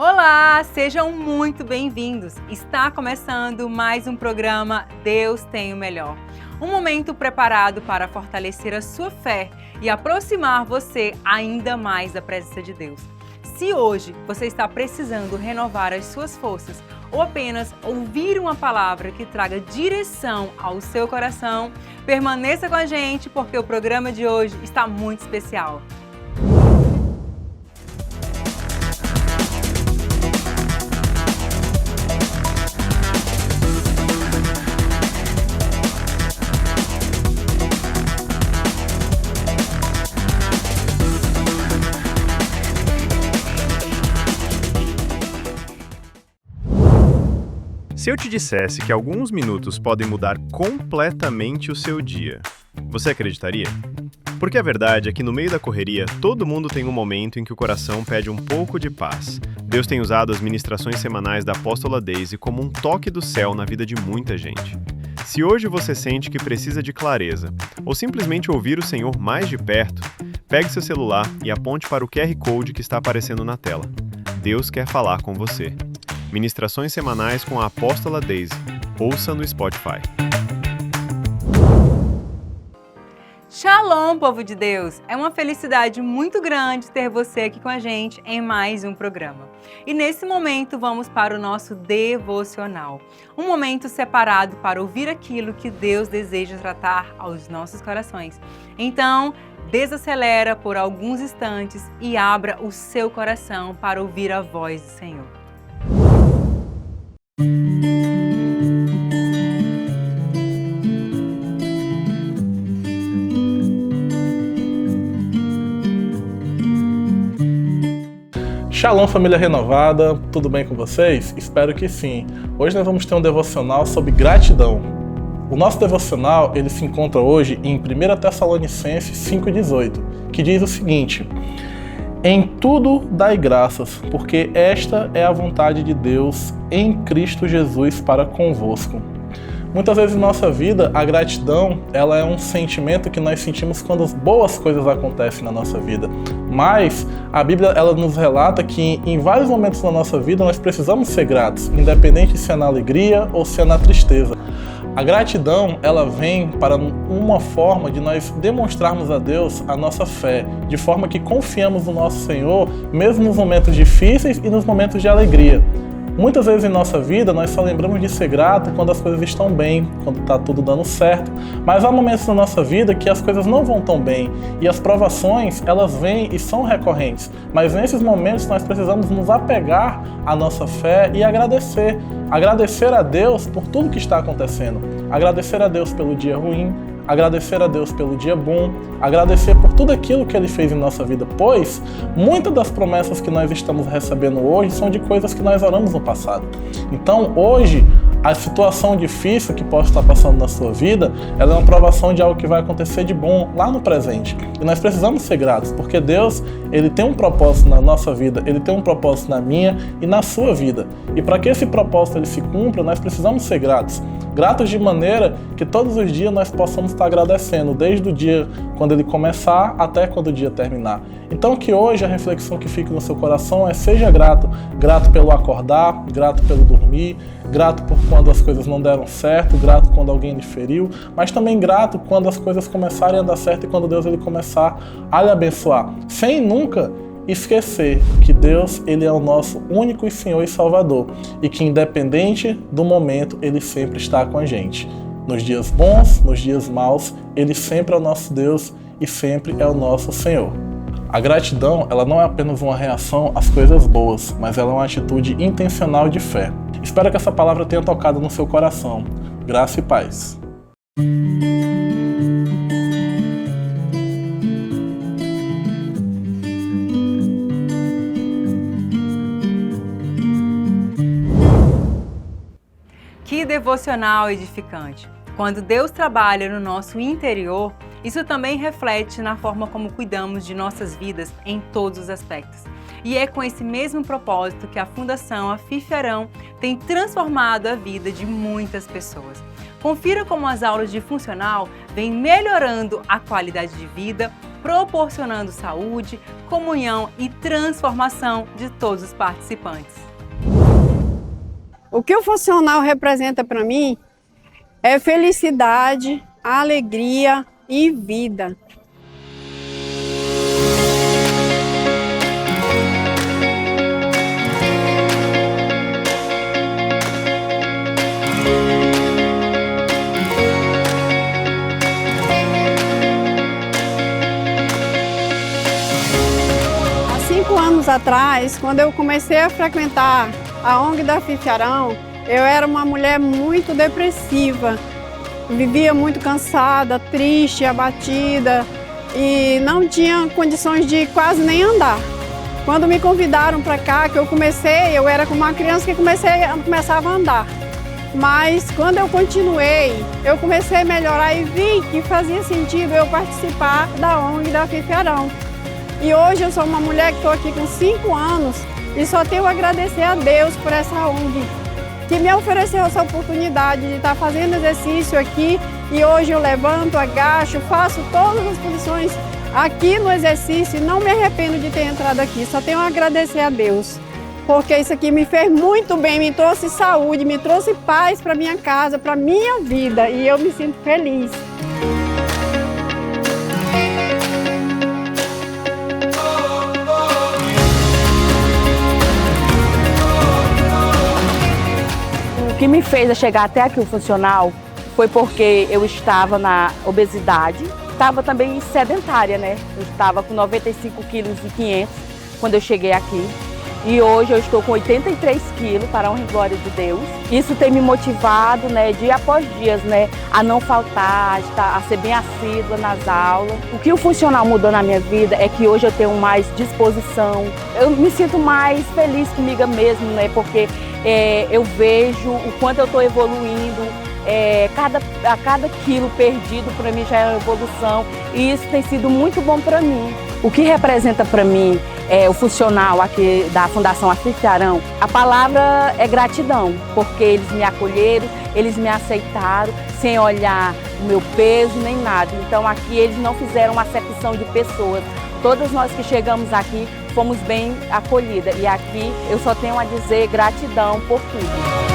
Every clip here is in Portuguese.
Olá, sejam muito bem-vindos. Está começando mais um programa Deus tem o Melhor. Um momento preparado para fortalecer a sua fé e aproximar você ainda mais da presença de Deus. Se hoje você está precisando renovar as suas forças ou apenas ouvir uma palavra que traga direção ao seu coração, permaneça com a gente porque o programa de hoje está muito especial. Se eu te dissesse que alguns minutos podem mudar completamente o seu dia, você acreditaria? Porque a verdade é que no meio da correria, todo mundo tem um momento em que o coração pede um pouco de paz. Deus tem usado as ministrações semanais da apóstola Daisy como um toque do céu na vida de muita gente. Se hoje você sente que precisa de clareza, ou simplesmente ouvir o Senhor mais de perto, pegue seu celular e aponte para o QR Code que está aparecendo na tela. Deus quer falar com você. Ministrações semanais com a apóstola Daisy. Ouça no Spotify. Shalom, povo de Deus! É uma felicidade muito grande ter você aqui com a gente em mais um programa. E nesse momento vamos para o nosso devocional. Um momento separado para ouvir aquilo que Deus deseja tratar aos nossos corações. Então, desacelera por alguns instantes e abra o seu coração para ouvir a voz do Senhor. Shalom, família renovada, tudo bem com vocês? Espero que sim. Hoje nós vamos ter um devocional sobre gratidão. O nosso devocional ele se encontra hoje em 1 Tessalonicenses 5,18, que diz o seguinte: em tudo dai graças, porque esta é a vontade de Deus em Cristo Jesus para convosco. Muitas vezes em nossa vida, a gratidão ela é um sentimento que nós sentimos quando as boas coisas acontecem na nossa vida. Mas a Bíblia ela nos relata que em vários momentos da nossa vida nós precisamos ser gratos, independente se é na alegria ou se é na tristeza. A gratidão ela vem para uma forma de nós demonstrarmos a Deus a nossa fé, de forma que confiamos no nosso Senhor, mesmo nos momentos difíceis e nos momentos de alegria. Muitas vezes em nossa vida nós só lembramos de ser grato quando as coisas estão bem, quando está tudo dando certo, mas há momentos na nossa vida que as coisas não vão tão bem e as provações elas vêm e são recorrentes, mas nesses momentos nós precisamos nos apegar à nossa fé e agradecer a Deus por tudo que está acontecendo, agradecer a Deus pelo dia ruim, agradecer a Deus pelo dia bom, agradecer por tudo aquilo que Ele fez em nossa vida, pois muitas das promessas que nós estamos recebendo hoje são de coisas que nós oramos no passado. Então hoje, a situação difícil que pode estar passando na sua vida, ela é uma provação de algo que vai acontecer de bom lá no presente. E nós precisamos ser gratos, porque Deus, Ele tem um propósito na nossa vida, Ele tem um propósito na minha e na sua vida. E para que esse propósito ele se cumpra, nós precisamos ser gratos. Gratos de maneira que todos os dias nós possamos estar agradecendo, desde o dia quando ele começar até quando o dia terminar. Então que hoje a reflexão que fica no seu coração é: seja grato. Grato pelo acordar, grato pelo dormir, grato por quando as coisas não deram certo, grato quando alguém lhe feriu, mas também grato quando as coisas começarem a dar certo e quando Deus ele começar a lhe abençoar. Sem nunca esquecer que Deus ele é o nosso único e Senhor e Salvador e que independente do momento Ele sempre está com a gente. Nos dias bons, nos dias maus, Ele sempre é o nosso Deus e sempre é o nosso Senhor. A gratidão ela não é apenas uma reação às coisas boas, mas ela é uma atitude intencional de fé. Espero que essa palavra tenha tocado no seu coração. Graça e paz. Que devocional edificante! Quando Deus trabalha no nosso interior, isso também reflete na forma como cuidamos de nossas vidas em todos os aspectos. E é com esse mesmo propósito que a Fundação Afif Arão tem transformado a vida de muitas pessoas. Confira como as aulas de funcional vêm melhorando a qualidade de vida proporcionando saúde, comunhão e transformação de todos os participantes. O que o funcional representa para mim é felicidade, alegria e vida. Há 5 anos atrás, quando eu comecei a frequentar a ONG da Fifiarão, eu era uma mulher muito depressiva, vivia muito cansada, triste, abatida e não tinha condições de quase nem andar. Quando me convidaram para cá, que eu era como uma criança que começava a andar. Mas quando eu continuei, eu comecei a melhorar e vi que fazia sentido eu participar da ONG da Fifiarão. E hoje eu sou uma mulher que estou aqui com 5 anos e só tenho a agradecer a Deus por essa ONG, que me ofereceu essa oportunidade de estar fazendo exercício aqui. E hoje eu levanto, agacho, faço todas as posições aqui no exercício e não me arrependo de ter entrado aqui. Só tenho a agradecer a Deus, porque isso aqui me fez muito bem, me trouxe saúde, me trouxe paz para minha casa, para minha vida, e eu me sinto feliz. O que me fez chegar até aqui o funcional foi porque eu estava na obesidade, estava também sedentária, né? Eu estava com 95,5 kg quando eu cheguei aqui. E hoje eu estou com 83 quilos, para a honra e glória de Deus. Isso tem me motivado, né, dia após dia, né, a não faltar, a ser bem assídua nas aulas. O que o funcional mudou na minha vida é que hoje eu tenho mais disposição. Eu me sinto mais feliz comigo mesmo, né, porque eu vejo o quanto eu estou evoluindo. A cada quilo perdido para mim já é uma evolução, e isso tem sido muito bom para mim. O que representa para mim o funcional aqui da Fundação Fifiarão, a palavra é gratidão, porque eles me acolheram, eles me aceitaram, sem olhar o meu peso nem nada. Então aqui eles não fizeram uma acepção de pessoas. Todas nós que chegamos aqui fomos bem acolhidas, e aqui eu só tenho a dizer gratidão por tudo.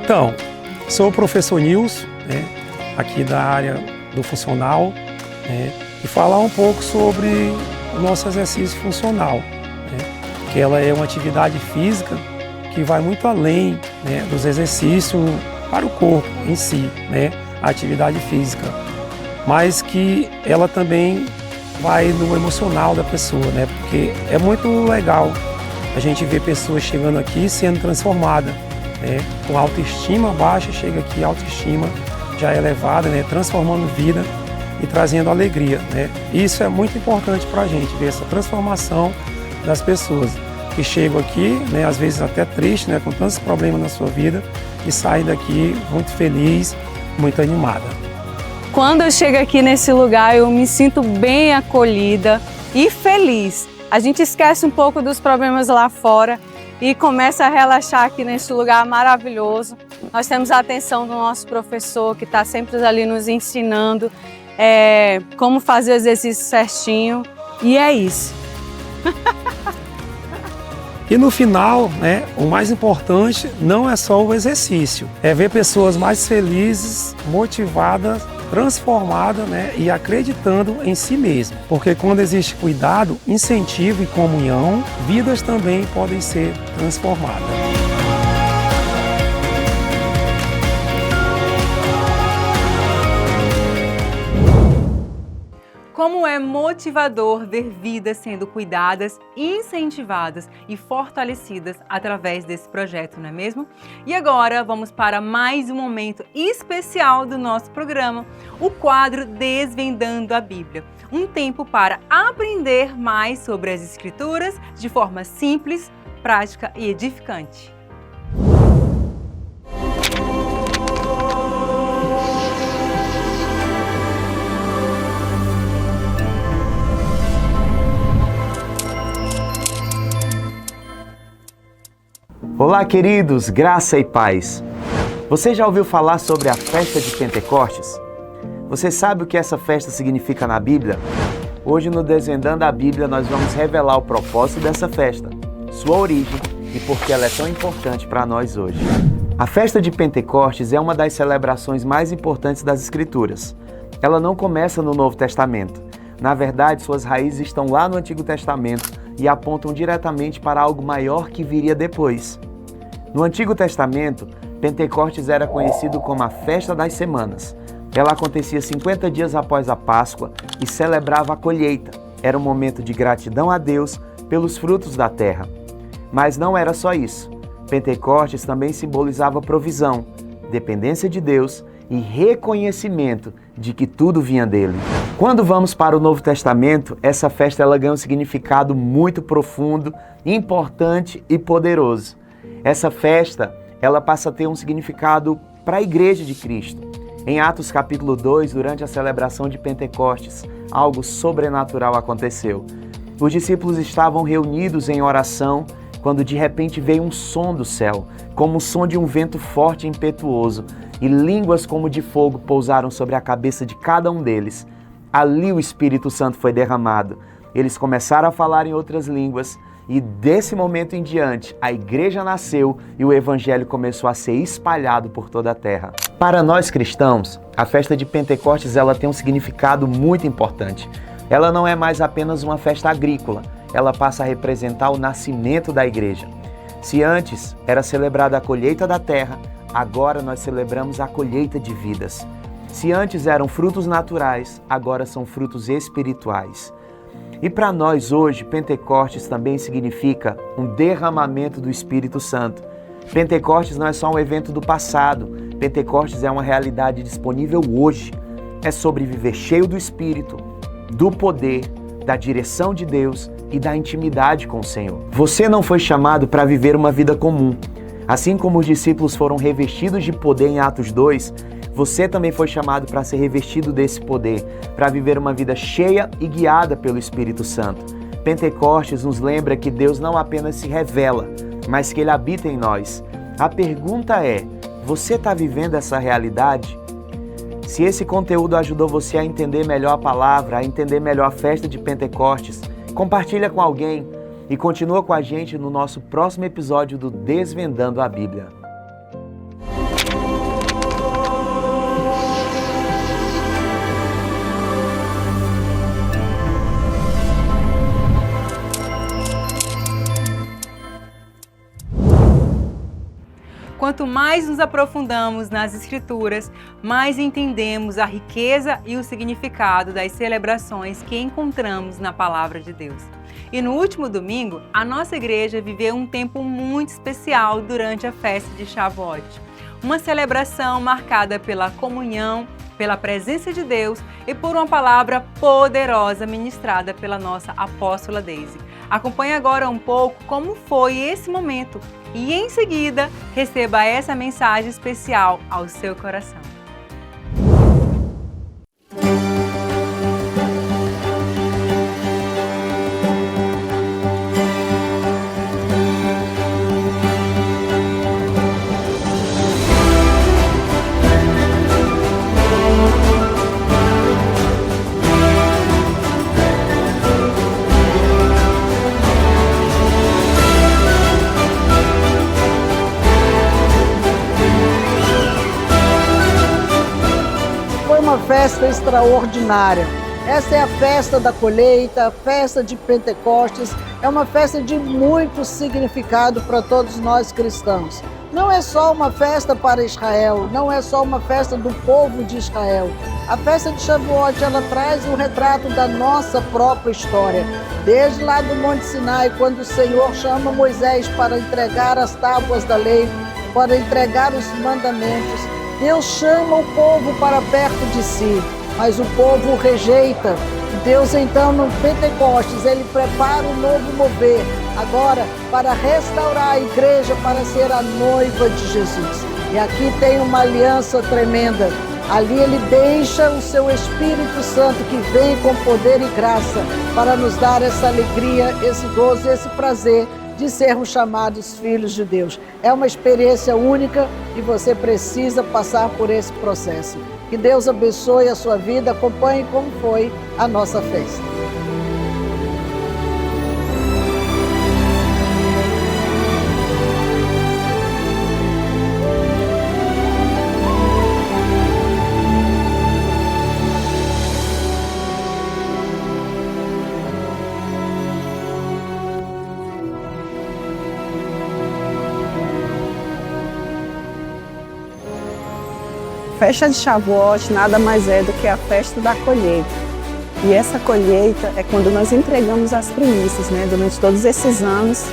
Então, sou o professor Nilson, né, aqui da área do funcional, né, e falar um pouco sobre o nosso exercício funcional, né, que ela é uma atividade física que vai muito além, né, dos exercícios para o corpo em si, né, a atividade física, mas que ela também vai no emocional da pessoa, né, porque é muito legal a gente ver pessoas chegando aqui sendo transformadas. Com autoestima baixa, chega aqui, autoestima já elevada, né, transformando vida e trazendo alegria, né. Isso é muito importante para a gente, ver essa transformação das pessoas que chegam aqui, né, às vezes até triste, né, com tantos problemas na sua vida, e saem daqui muito feliz, muito animada. Quando eu chego aqui nesse lugar, eu me sinto bem acolhida e feliz. A gente esquece um pouco dos problemas lá fora e começa a relaxar aqui nesse lugar maravilhoso. Nós temos a atenção do nosso professor, que está sempre ali nos ensinando como fazer o exercício certinho, e é isso. E no final, né, o mais importante não é só o exercício, é ver pessoas mais felizes, motivadas, transformadas, né, e acreditando em si mesmo. Porque quando existe cuidado, incentivo e comunhão, vidas também podem ser transformadas. Como é motivador ver vidas sendo cuidadas, incentivadas e fortalecidas através desse projeto, não é mesmo? E agora vamos para mais um momento especial do nosso programa, o quadro Desvendando a Bíblia. Um tempo para aprender mais sobre as Escrituras de forma simples, prática e edificante. Olá, queridos, graça e paz. Você já ouviu falar sobre a festa de Pentecostes? Você sabe o que essa festa significa na Bíblia? Hoje, no Desvendando a Bíblia, nós vamos revelar o propósito dessa festa, sua origem e por que ela é tão importante para nós hoje. A festa de Pentecostes é uma das celebrações mais importantes das Escrituras. Ela não começa no Novo Testamento. Na verdade, suas raízes estão lá no Antigo Testamento e apontam diretamente para algo maior que viria depois. No Antigo Testamento, Pentecostes era conhecido como a Festa das Semanas. Ela acontecia 50 dias após a Páscoa e celebrava a colheita. Era um momento de gratidão a Deus pelos frutos da terra. Mas não era só isso. Pentecostes também simbolizava provisão, dependência de Deus e reconhecimento de que tudo vinha dele. Quando vamos para o Novo Testamento, essa festa ela ganha um significado muito profundo, importante e poderoso. Essa festa, ela passa a ter um significado para a Igreja de Cristo. Em Atos capítulo 2, durante a celebração de Pentecostes, algo sobrenatural aconteceu. Os discípulos estavam reunidos em oração quando de repente veio um som do céu, como o som de um vento forte e impetuoso, e línguas como de fogo pousaram sobre a cabeça de cada um deles. Ali o Espírito Santo foi derramado. Eles começaram a falar em outras línguas, e desse momento em diante, a igreja nasceu e o evangelho começou a ser espalhado por toda a terra. Para nós cristãos, a festa de Pentecostes ela tem um significado muito importante. Ela não é mais apenas uma festa agrícola, ela passa a representar o nascimento da igreja. Se antes era celebrada a colheita da terra, agora nós celebramos a colheita de vidas. Se antes eram frutos naturais, agora são frutos espirituais. E para nós hoje, Pentecostes também significa um derramamento do Espírito Santo. Pentecostes não é só um evento do passado, Pentecostes é uma realidade disponível hoje. É sobre viver cheio do Espírito, do poder, da direção de Deus e da intimidade com o Senhor. Você não foi chamado para viver uma vida comum. Assim como os discípulos foram revestidos de poder em Atos 2, você também foi chamado para ser revestido desse poder, para viver uma vida cheia e guiada pelo Espírito Santo. Pentecostes nos lembra que Deus não apenas se revela, mas que Ele habita em nós. A pergunta é, você está vivendo essa realidade? Se esse conteúdo ajudou você a entender melhor a palavra, a entender melhor a festa de Pentecostes, compartilha com alguém e continua com a gente no nosso próximo episódio do Desvendando a Bíblia. Quanto mais nos aprofundamos nas Escrituras, mais entendemos a riqueza e o significado das celebrações que encontramos na Palavra de Deus. E no último domingo, a nossa igreja viveu um tempo muito especial durante a festa de Shavuot. Uma celebração marcada pela comunhão, pela presença de Deus e por uma palavra poderosa ministrada pela nossa apóstola Daisy. Acompanhe agora um pouco como foi esse momento e, em seguida, receba essa mensagem especial ao seu coração. Uma festa extraordinária. Essa é a festa da colheita, a festa de Pentecostes. É uma festa de muito significado para todos nós cristãos. Não é só uma festa para Israel, não é só uma festa do povo de Israel. A festa de Shavuot, ela traz um retrato da nossa própria história. Desde lá do Monte Sinai, quando o Senhor chama Moisés para entregar as tábuas da lei, para entregar os mandamentos, Deus chama o povo para perto de si, mas o povo o rejeita. Deus, então, no Pentecostes, Ele prepara um novo mover, agora para restaurar a igreja, para ser a noiva de Jesus. E aqui tem uma aliança tremenda. Ali Ele deixa o seu Espírito Santo, que vem com poder e graça, para nos dar essa alegria, esse gozo, esse prazer de sermos chamados filhos de Deus. É uma experiência única e você precisa passar por esse processo. Que Deus abençoe a sua vida, acompanhe como foi a nossa festa. A festa de Shavuot nada mais é do que a festa da colheita. E essa colheita é quando nós entregamos as primícias, né? Durante todos esses anos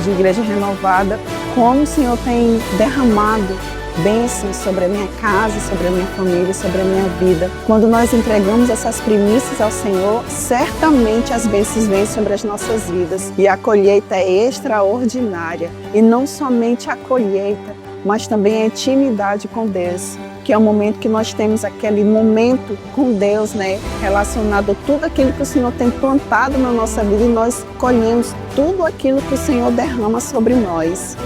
de Igreja Renovada, como o Senhor tem derramado bênçãos sobre a minha casa, sobre a minha família, sobre a minha vida. Quando nós entregamos essas primícias ao Senhor, certamente as bênçãos vêm sobre as nossas vidas. E a colheita é extraordinária. E não somente a colheita, mas também a intimidade com Deus, que é o momento que nós temos aquele momento com Deus, né? Relacionado a tudo aquilo que o Senhor tem plantado na nossa vida e nós colhemos tudo aquilo que o Senhor derrama sobre nós.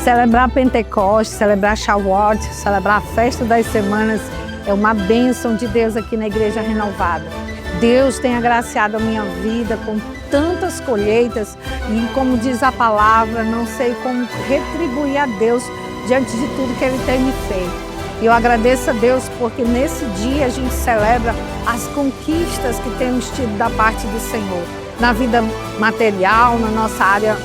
Celebrar Pentecostes, celebrar Shavuot, celebrar a festa das semanas é uma bênção de Deus aqui na Igreja Renovada. Deus tem agraciado a minha vida com tantas colheitas e, como diz a palavra, não sei como retribuir a Deus diante de tudo que Ele tem me feito. E eu agradeço a Deus porque nesse dia a gente celebra as conquistas que temos tido da parte do Senhor, na vida material, na nossa área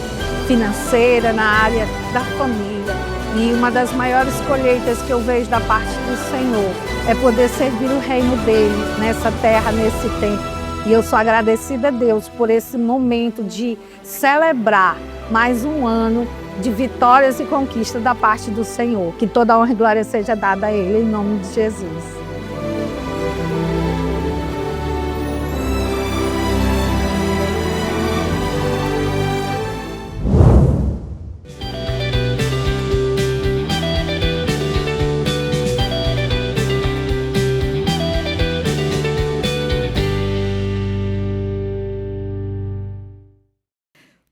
financeira, na área da família. E uma das maiores colheitas que eu vejo da parte do Senhor é poder servir o reino dele nessa terra, nesse tempo. E eu sou agradecida a Deus por esse momento de celebrar mais um ano de vitórias e conquistas da parte do Senhor. Que toda honra e glória seja dada a Ele, em nome de Jesus.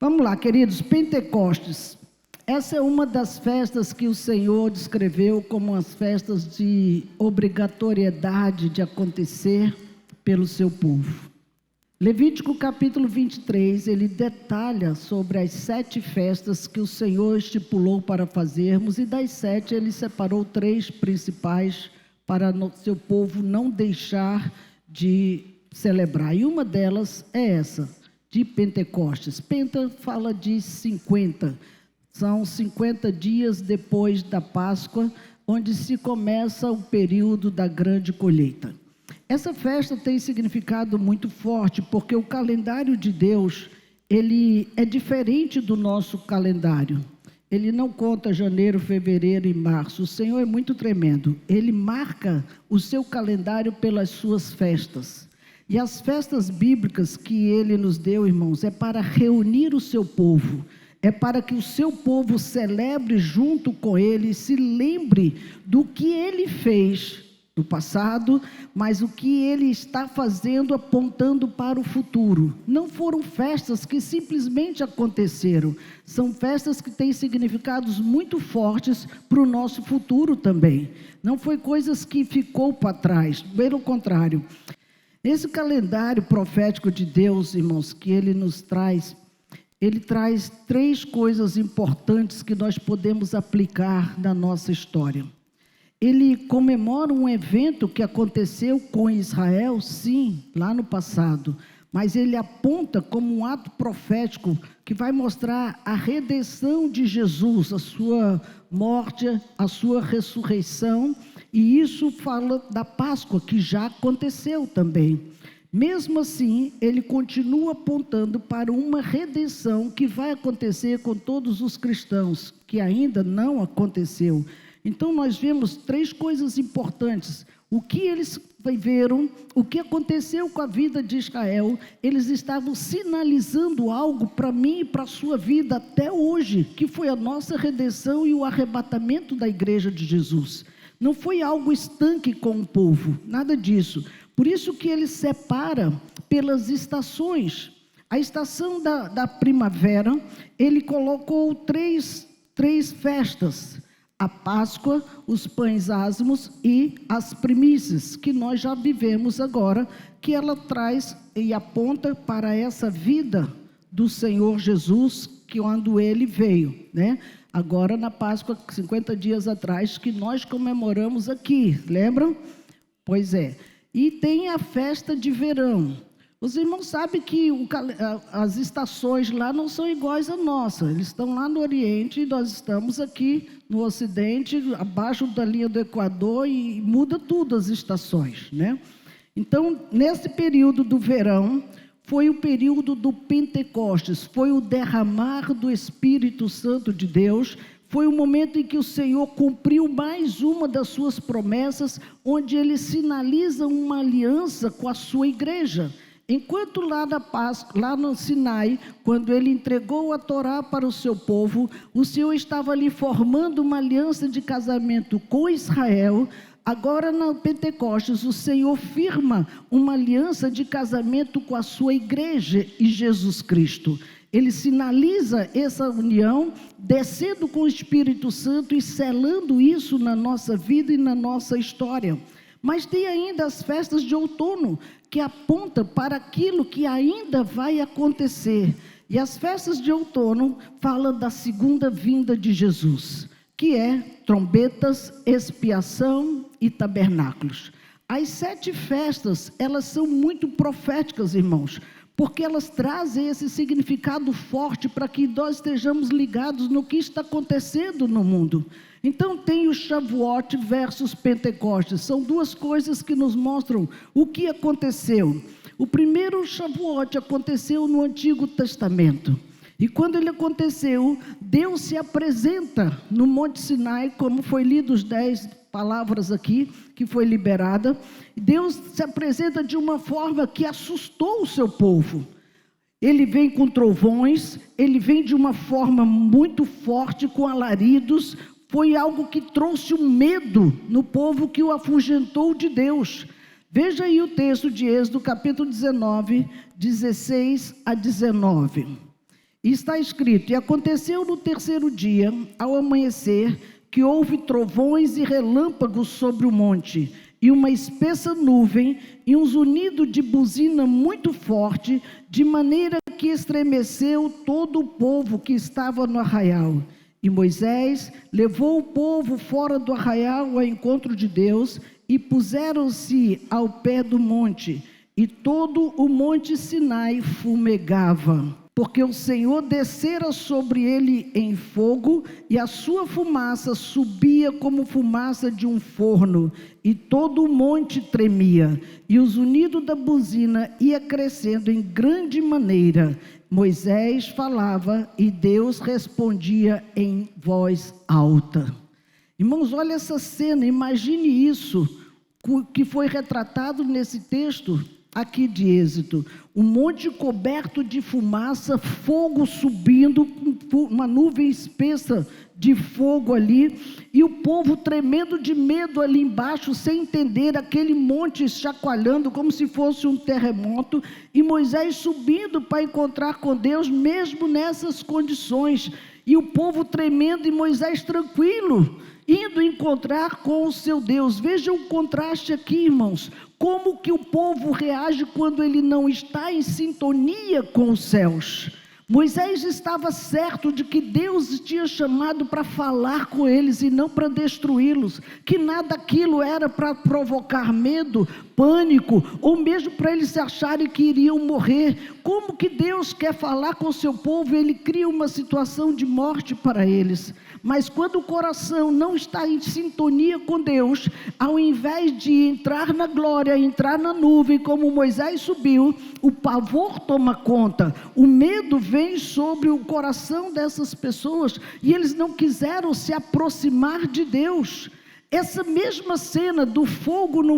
Vamos lá, queridos, Pentecostes. Essa é uma das festas que o Senhor descreveu como as festas de obrigatoriedade de acontecer pelo seu povo. Levítico capítulo 23, ele detalha sobre as 7 festas que o Senhor estipulou para fazermos, e das 7 ele separou 3 principais para o seu povo não deixar de celebrar. E uma delas é essa, de Pentecostes. Penta fala de 50. São 50 dias depois da Páscoa, onde se começa o período da grande colheita. Essa festa tem significado muito forte, porque o calendário de Deus, ele é diferente do nosso calendário. Ele não conta janeiro, fevereiro e março. O Senhor é muito tremendo. Ele marca o seu calendário pelas suas festas. E as festas bíblicas que Ele nos deu, irmãos, é para reunir o seu povo. É para que o seu povo celebre junto com Ele, se lembre do que Ele fez no passado, mas o que Ele está fazendo apontando para o futuro. Não foram festas que simplesmente aconteceram. São festas que têm significados muito fortes para o nosso futuro também. Não foi coisas que ficou para trás, pelo contrário. Esse calendário profético de Deus, irmãos, que Ele nos traz, Ele traz 3 coisas importantes que nós podemos aplicar na nossa história. Ele comemora um evento que aconteceu com Israel, sim, lá no passado, mas ele aponta como um ato profético que vai mostrar a redenção de Jesus, a sua morte, a sua ressurreição, e isso fala da Páscoa, que já aconteceu também. Mesmo assim, ele continua apontando para uma redenção que vai acontecer com todos os cristãos, que ainda não aconteceu. Então, nós vemos 3 coisas importantes. o que eles viveram, o que aconteceu com a vida de Israel, eles estavam sinalizando algo para mim e para a sua vida até hoje, que foi a nossa redenção e o arrebatamento da igreja de Jesus. Não foi algo estanque com o povo, nada disso. Por isso que ele separa pelas estações. A estação da primavera, ele colocou três festas: a Páscoa, os pães ásmos e as primícias, que nós já vivemos agora, que ela traz e aponta para essa vida do Senhor Jesus, que quando ele veio, né? Agora na Páscoa, 50 dias atrás, que nós comemoramos aqui, lembram? Pois é. E tem a festa de verão. Os irmãos sabem que as estações lá não são iguais à nossa. Eles estão lá no Oriente e nós estamos aqui no Ocidente, abaixo da linha do Equador, e muda tudo as estações, né? Então, nesse período do verão, foi o período do Pentecostes, foi o derramar do Espírito Santo de Deus, foi o momento em que o Senhor cumpriu mais uma das suas promessas, onde ele sinaliza uma aliança com a sua igreja. Enquanto lá na Páscoa, lá no Sinai, quando ele entregou a Torá para o seu povo, o Senhor estava ali formando uma aliança de casamento com Israel. Agora no Pentecostes, o Senhor firma uma aliança de casamento com a sua igreja e Jesus Cristo. Ele sinaliza essa união, descendo com o Espírito Santo e selando isso na nossa vida e na nossa história. Mas tem ainda as festas de outono, que apontam para aquilo que ainda vai acontecer. E as festas de outono falam da segunda vinda de Jesus, que é trombetas, expiação e tabernáculos. As 7 festas, elas são muito proféticas, irmãos, porque elas trazem esse significado forte para que nós estejamos ligados no que está acontecendo no mundo. Então tem o Shavuot versus Pentecostes, são 2 coisas que nos mostram o que aconteceu. O primeiro Shavuot aconteceu no Antigo Testamento, e quando ele aconteceu, Deus se apresenta no Monte Sinai, como foi lido os 10 palavras aqui, que foi liberada. Deus se apresenta de uma forma que assustou o seu povo. Ele vem com trovões, ele vem de uma forma muito forte, com alaridos. Foi algo que trouxe um medo no povo, que o afugentou de Deus. Veja aí o texto de Êxodo, capítulo 19, 16 a 19. E está escrito: e aconteceu no 3º dia, ao amanhecer, que houve trovões e relâmpagos sobre o monte, e uma espessa nuvem, e um zunido de buzina muito forte, de maneira que estremeceu todo o povo que estava no arraial. E Moisés levou o povo fora do arraial ao encontro de Deus, e puseram-se ao pé do monte, e todo o monte Sinai fumegava, porque o Senhor descera sobre ele em fogo, e a sua fumaça subia como fumaça de um forno, e todo o monte tremia, e o zunido da buzina ia crescendo em grande maneira. Moisés falava e Deus respondia em voz alta. Irmãos, olha essa cena, imagine isso, que foi retratado nesse texto aqui de Êxodo. Um monte coberto de fumaça, fogo subindo, uma nuvem espessa de fogo ali, e o povo tremendo de medo ali embaixo, sem entender, aquele monte chacoalhando como se fosse um terremoto, e Moisés subindo para encontrar com Deus, mesmo nessas condições, e o povo tremendo e Moisés tranquilo, indo encontrar com o seu Deus. Veja o contraste aqui, irmãos, como que o povo reage quando ele não está em sintonia com os céus. Moisés estava certo de que Deus tinha chamado para falar com eles e não para destruí-los, que nada aquilo era para provocar medo, pânico, ou mesmo para eles se acharem que iriam morrer. Como que Deus quer falar com o seu povo? Ele cria uma situação de morte para eles. Mas quando o coração não está em sintonia com Deus, ao invés de entrar na glória, entrar na nuvem, como Moisés subiu, o pavor toma conta, o medo vem sobre o coração dessas pessoas, e eles não quiseram se aproximar de Deus. Essa mesma cena do fogo no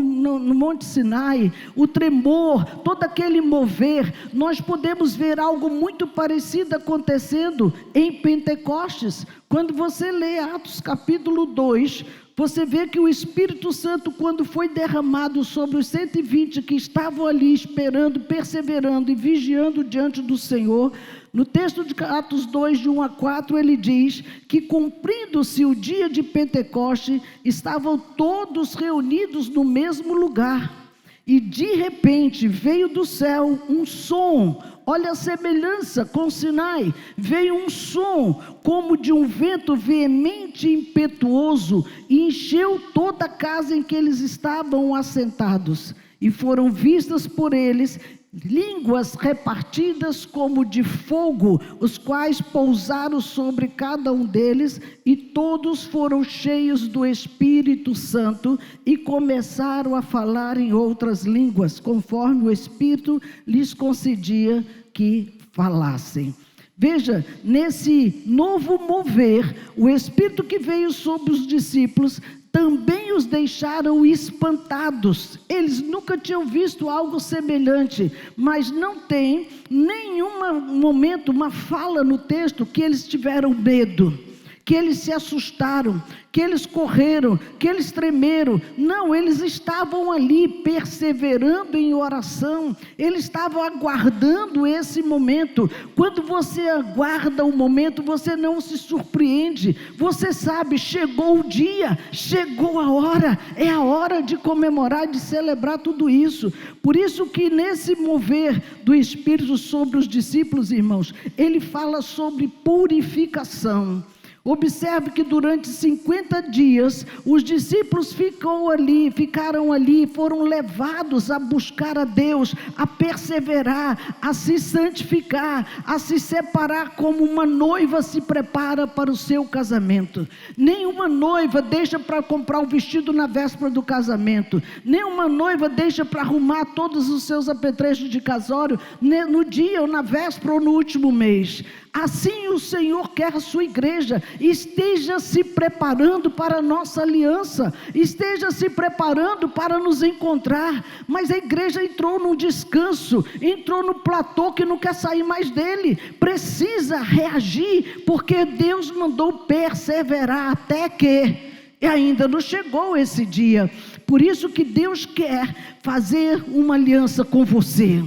Monte Sinai, o tremor, todo aquele mover, nós podemos ver algo muito parecido acontecendo em Pentecostes. Quando você lê Atos capítulo 2, você vê que o Espírito Santo, quando foi derramado sobre os 120 que estavam ali esperando, perseverando e vigiando diante do Senhor, no texto de Atos 2, de 1 a 4, ele diz que, cumprindo-se o dia de Pentecoste, estavam todos reunidos no mesmo lugar. E de repente veio do céu um som, olha a semelhança com Sinai, veio um som como de um vento veemente e impetuoso, e encheu toda a casa em que eles estavam assentados. E foram vistas por eles línguas repartidas como de fogo, os quais pousaram sobre cada um deles, e todos foram cheios do Espírito Santo e começaram a falar em outras línguas, conforme o Espírito lhes concedia que falassem. Veja, nesse novo mover, o Espírito que veio sobre os discípulos também os deixaram espantados. Eles nunca tinham visto algo semelhante, mas não tem nenhum momento, uma fala no texto que eles tiveram medo, que eles se assustaram, que eles correram, que eles tremeram. Não, eles estavam ali perseverando em oração, eles estavam aguardando esse momento. Quando você aguarda um momento, você não se surpreende, você sabe, chegou o dia, chegou a hora, é a hora de comemorar, de celebrar tudo isso. Por isso que nesse mover do Espírito sobre os discípulos, irmãos, ele fala sobre purificação. Observe que durante 50 dias, os discípulos ficaram ali, foram levados a buscar a Deus, a perseverar, a se santificar, a se separar como uma noiva se prepara para o seu casamento. Nenhuma noiva deixa para comprar um vestido na véspera do casamento, nenhuma noiva deixa para arrumar todos os seus apetrechos de casório no dia ou na véspera ou no último mês. Assim o Senhor quer a sua igreja, esteja se preparando para a nossa aliança, esteja se preparando para nos encontrar. Mas a igreja entrou num descanso, entrou no platô que não quer sair mais dele, precisa reagir, porque Deus mandou perseverar até que, e ainda não chegou esse dia. Por isso que Deus quer fazer uma aliança com você.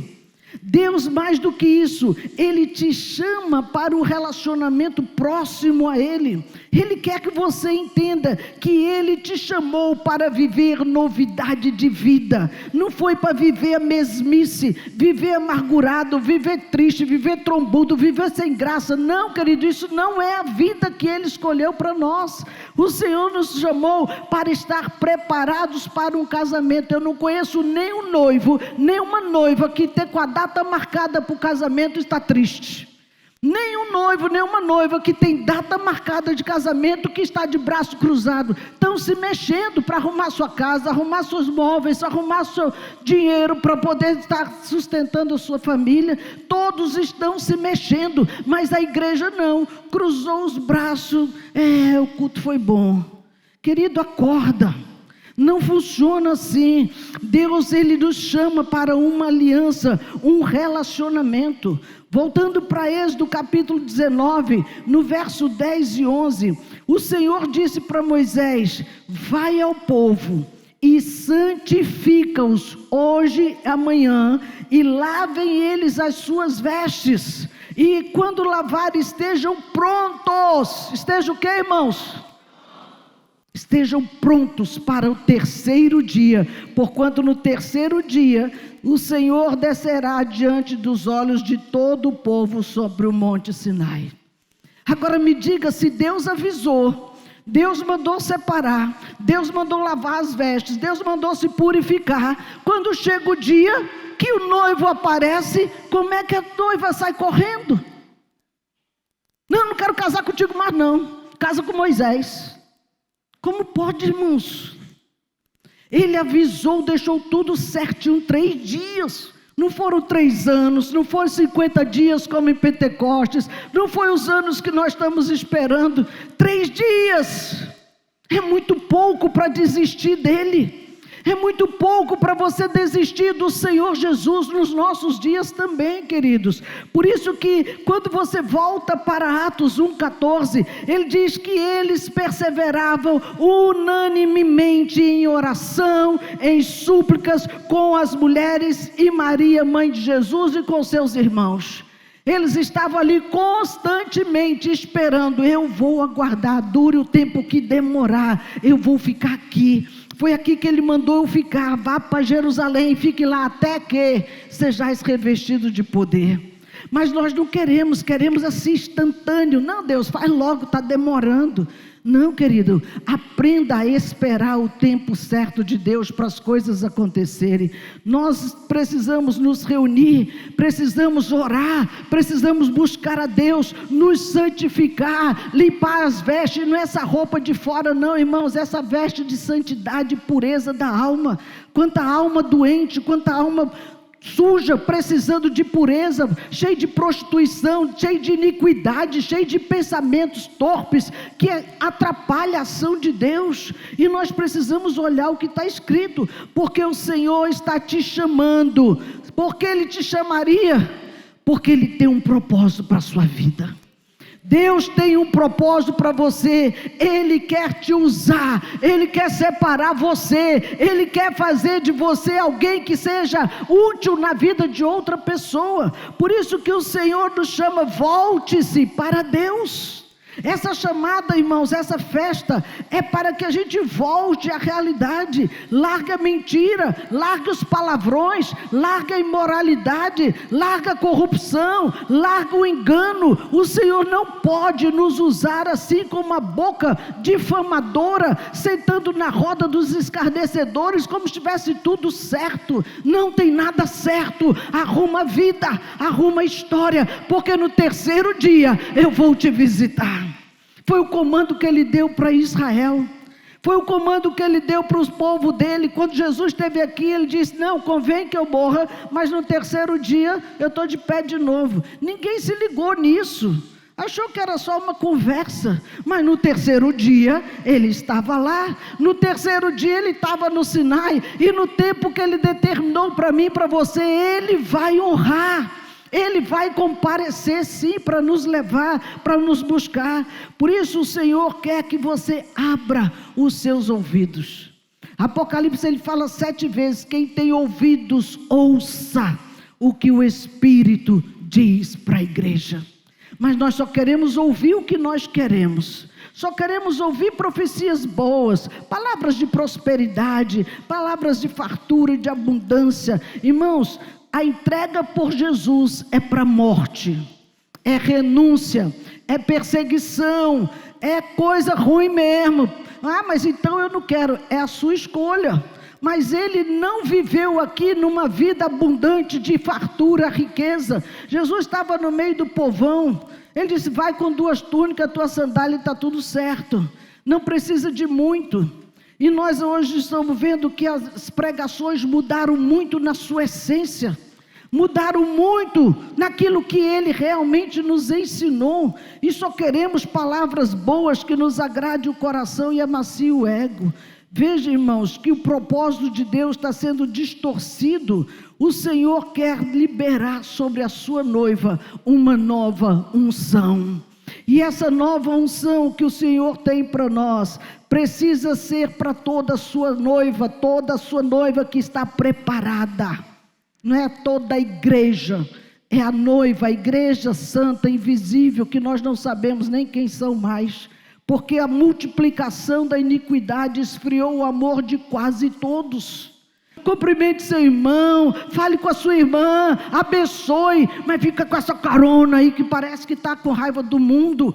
Deus, mais do que isso, Ele te chama para um relacionamento próximo a Ele. Ele quer que você entenda que Ele te chamou para viver novidade de vida. Não foi para viver a mesmice, viver amargurado, viver triste, viver trombudo, viver sem graça. Não, querido, isso não é a vida que Ele escolheu para nós. O Senhor nos chamou para estar preparados para um casamento. Eu não conheço nenhum noivo, nenhuma noiva que tem com a data marcada para o casamento está triste. Nenhum noivo, nenhuma noiva que tem data marcada de casamento que está de braço cruzado. Estão se mexendo para arrumar sua casa, arrumar seus móveis, arrumar seu dinheiro para poder estar sustentando a sua família. Todos estão se mexendo, mas a igreja não. Cruzou os braços, o culto foi bom. Querido, acorda. Não funciona assim. Deus, Ele nos chama para uma aliança, um relacionamento. Voltando para Êxodo capítulo 19, no verso 10 e 11, o Senhor disse para Moisés: vai ao povo e santifica-os hoje e amanhã, e lavem eles as suas vestes, e quando lavar estejam prontos. Estejam o quê, irmãos? Estejam prontos para o terceiro dia, porquanto no terceiro dia o Senhor descerá diante dos olhos de todo o povo sobre o Monte Sinai. Agora me diga, se Deus avisou, Deus mandou separar, Deus mandou lavar as vestes, Deus mandou se purificar, quando chega o dia que o noivo aparece, como é que a noiva sai correndo? Não quero casar contigo mais não, casa com Moisés. Como pode, irmãos? Ele avisou, deixou tudo certinho, 3 dias. Não foram 3 anos, não foram 50 dias como em Pentecostes, não foi os anos que nós estamos esperando. 3 dias. É muito pouco para desistir dele. É muito pouco para você desistir do Senhor Jesus nos nossos dias também, queridos. Por isso que quando você volta para Atos 1,14, ele diz que eles perseveravam unanimemente em oração, em súplicas com as mulheres e Maria, mãe de Jesus, e com seus irmãos. Eles estavam ali constantemente esperando. Eu vou aguardar, dure o tempo que demorar, eu vou ficar aqui. Foi aqui que ele mandou eu ficar. Vá para Jerusalém, fique lá até que sejais revestidos de poder. Mas nós não queremos assim instantâneo. Não, Deus, faz logo, está demorando. Não, querido, aprenda a esperar o tempo certo de Deus para as coisas acontecerem. Nós precisamos nos reunir, precisamos orar, precisamos buscar a Deus, nos santificar, limpar as vestes, não é essa roupa de fora não, irmãos, essa veste de santidade e pureza da alma. Quanta alma doente, quanta alma suja, precisando de pureza, cheio de prostituição, cheio de iniquidade, cheio de pensamentos torpes, que atrapalha a ação de Deus. E nós precisamos olhar o que está escrito, porque o Senhor está te chamando. Por que Ele te chamaria? Porque Ele tem um propósito para a sua vida. Deus tem um propósito para você. Ele quer te usar, Ele quer separar você, Ele quer fazer de você alguém que seja útil na vida de outra pessoa. Por isso que o Senhor nos chama, volte-se para Deus. Essa chamada, irmãos, essa festa é para que a gente volte à realidade. Larga a mentira, larga os palavrões, larga a imoralidade, larga a corrupção, larga o engano. O Senhor não pode nos usar assim com uma boca difamadora, sentando na roda dos escarnecedores como se tivesse tudo certo. Não tem nada certo. Arruma a vida, arruma a história, porque no terceiro dia eu vou te visitar. Foi o comando que ele deu para Israel. Foi o comando que ele deu para os povos dele. Quando Jesus esteve aqui, ele disse, não, convém que eu morra, mas no terceiro dia eu estou de pé de novo. Ninguém se ligou nisso. Achou que era só uma conversa. Mas no terceiro dia, ele estava lá. No terceiro dia, ele estava no Sinai. E no tempo que ele determinou para mim e para você, ele vai honrar. Ele vai comparecer sim para nos levar, para nos buscar. Por isso o Senhor quer que você abra os seus ouvidos. Apocalipse ele fala 7 vezes, quem tem ouvidos ouça o que o Espírito diz para a igreja. Mas nós só queremos ouvir o que nós queremos. Só queremos ouvir profecias boas, palavras de prosperidade, palavras de fartura e de abundância. Irmãos, a entrega por Jesus é para a morte, é renúncia, é perseguição, é coisa ruim mesmo. Ah, mas então eu não quero, é a sua escolha. Mas ele não viveu aqui numa vida abundante de fartura, riqueza. Jesus estava no meio do povão, ele disse, vai com 2 túnicas, tua sandália está tudo certo, não precisa de muito. E nós hoje estamos vendo que as pregações mudaram muito na sua essência, mudaram muito naquilo que ele realmente nos ensinou, e só queremos palavras boas que nos agrade o coração e amacie o ego. Veja, irmãos, que o propósito de Deus está sendo distorcido. O Senhor quer liberar sobre a sua noiva uma nova unção. E essa nova unção que o Senhor tem para nós, precisa ser para toda a sua noiva que está preparada. Não é toda a igreja, é a noiva, a igreja santa, invisível, que nós não sabemos nem quem são mais. Porque a multiplicação da iniquidade esfriou o amor de quase todos. Cumprimente seu irmão, fale com a sua irmã, abençoe, mas fica com essa carona aí que parece que está com raiva do mundo.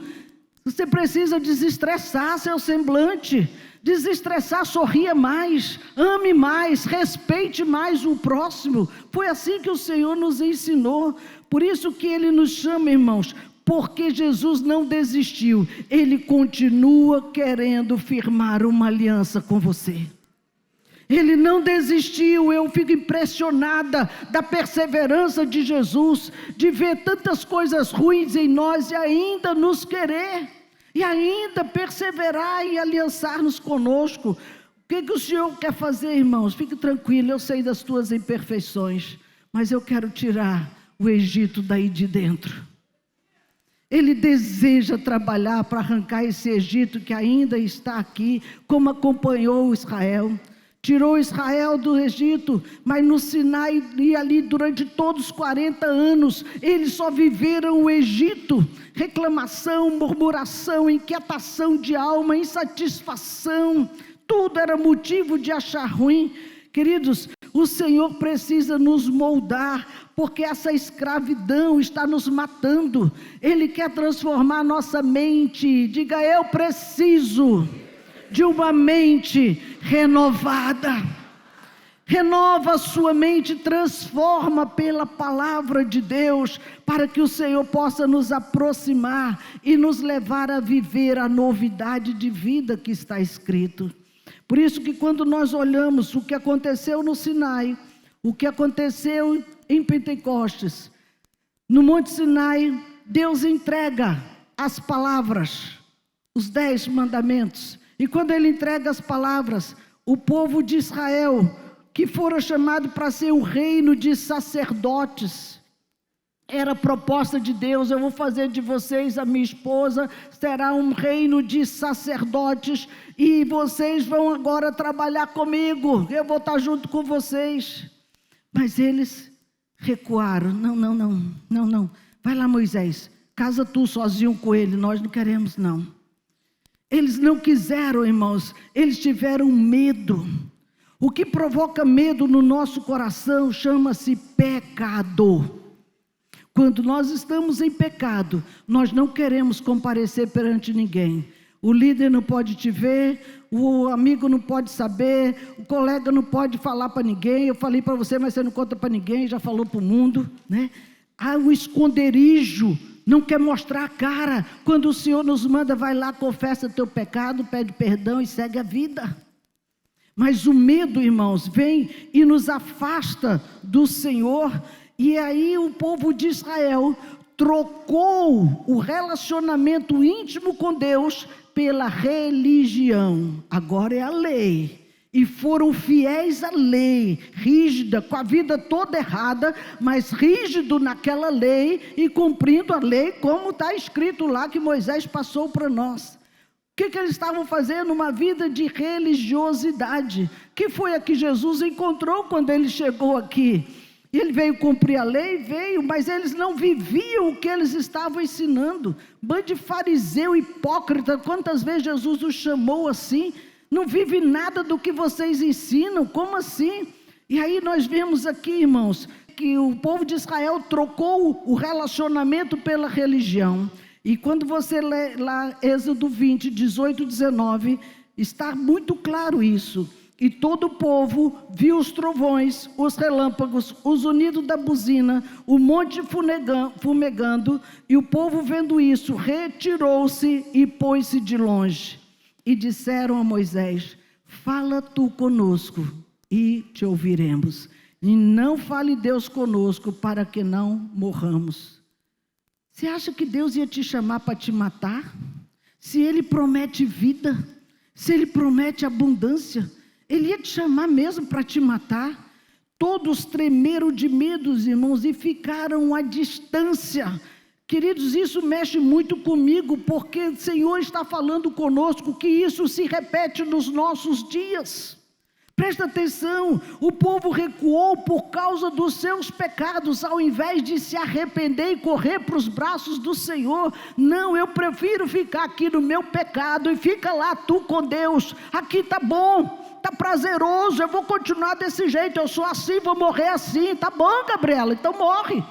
Você precisa desestressar seu semblante, desestressar, sorria mais, ame mais, respeite mais o próximo. Foi assim que o Senhor nos ensinou. Por isso que Ele nos chama, irmãos, porque Jesus não desistiu, Ele continua querendo firmar uma aliança com você. Ele não desistiu. Eu fico impressionada da perseverança de Jesus, de ver tantas coisas ruins em nós e ainda nos querer. e ainda perseverar em aliançar-nos conosco. O que o Senhor quer fazer, irmãos? Fique tranquilo, eu sei das tuas imperfeições, mas eu quero tirar o Egito daí de dentro. Ele deseja trabalhar para arrancar esse Egito que ainda está aqui, como acompanhou Israel. Tirou Israel do Egito, mas no Sinai e ali durante todos os 40 anos, eles só viveram o Egito. Reclamação, murmuração, inquietação de alma, insatisfação. Tudo era motivo de achar ruim. Queridos, o Senhor precisa nos moldar, porque essa escravidão está nos matando. Ele quer transformar nossa mente. Diga, eu preciso de uma mente renovada. Renova a sua mente, transforma pela palavra de Deus, para que o Senhor possa nos aproximar e nos levar a viver a novidade de vida que está escrito. Por isso que quando nós olhamos o que aconteceu no Sinai, o que aconteceu em Pentecostes, no Monte Sinai, Deus entrega as palavras, os 10 mandamentos. E quando Ele entrega as palavras, o povo de Israel, que fora chamado para ser o reino de sacerdotes, era a proposta de Deus: eu vou fazer de vocês, a minha esposa, será um reino de sacerdotes, e vocês vão agora trabalhar comigo, eu vou estar junto com vocês. Mas eles recuaram: não, vai lá, Moisés, casa tu sozinho com ele, nós não queremos não. Eles não quiseram, irmãos, eles tiveram medo. O que provoca medo no nosso coração chama-se pecado. Quando nós estamos em pecado, nós não queremos comparecer perante ninguém. O líder não pode te ver, o amigo não pode saber, o colega não pode falar para ninguém. Eu falei para você, mas você não conta para ninguém, já falou para o mundo, né? Há um esconderijo, não quer mostrar a cara. Quando o Senhor nos manda, vai lá, confessa teu pecado, pede perdão e segue a vida. Mas o medo, irmãos, vem e nos afasta do Senhor. E aí o povo de Israel trocou o relacionamento íntimo com Deus pela religião. Agora é a lei. E foram fiéis à lei, rígida, com a vida toda errada, mas rígido naquela lei e cumprindo a lei como está escrito lá que Moisés passou para nós. O que eles estavam fazendo? Uma vida de religiosidade, que foi a que Jesus encontrou quando ele chegou aqui. Ele veio cumprir a lei, mas eles não viviam o que eles estavam ensinando. Bando de fariseu hipócrita, quantas vezes Jesus os chamou assim? Não vive nada do que vocês ensinam, como assim? E aí nós vemos aqui, irmãos, que o povo de Israel trocou o relacionamento pela religião. E quando você lê lá Êxodo 20, 18, 19, está muito claro isso. E todo o povo viu os trovões, os relâmpagos, os unidos da buzina, o monte fumegando, e o povo vendo isso, retirou-se e pôs-se de longe. E disseram a Moisés: fala tu conosco e te ouviremos. E não fale Deus conosco para que não morramos. Você acha que Deus ia te chamar para te matar? Se Ele promete vida, se Ele promete abundância, Ele ia te chamar mesmo para te matar? Todos tremeram de medo, irmãos, e ficaram à distância. Queridos, isso mexe muito comigo, porque o Senhor está falando conosco que isso se repete nos nossos dias. Presta atenção, o povo recuou por causa dos seus pecados, ao invés de se arrepender e correr para os braços do Senhor. Não, eu prefiro ficar aqui no meu pecado, e fica lá tu com Deus. Aqui está bom, está prazeroso, eu vou continuar desse jeito, eu sou assim, vou morrer assim. Tá bom, Gabriela, então morre.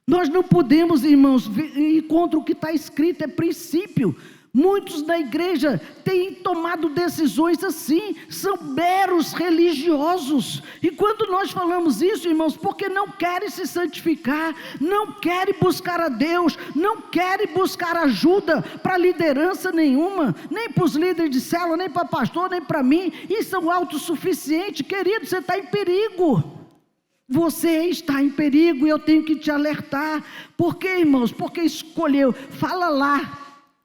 Nós não podemos, irmãos, ir contra o que está escrito, é princípio. Muitos da igreja têm tomado decisões assim, são meros religiosos. E quando nós falamos isso, irmãos, porque não querem se santificar, não querem buscar a Deus, não querem buscar ajuda para liderança nenhuma, nem para os líderes de célula, nem para pastor, nem para mim, e são autossuficientes. Querido, você está em perigo. Você está em perigo e eu tenho que te alertar. Por quê, irmãos? Porque escolheu, fala lá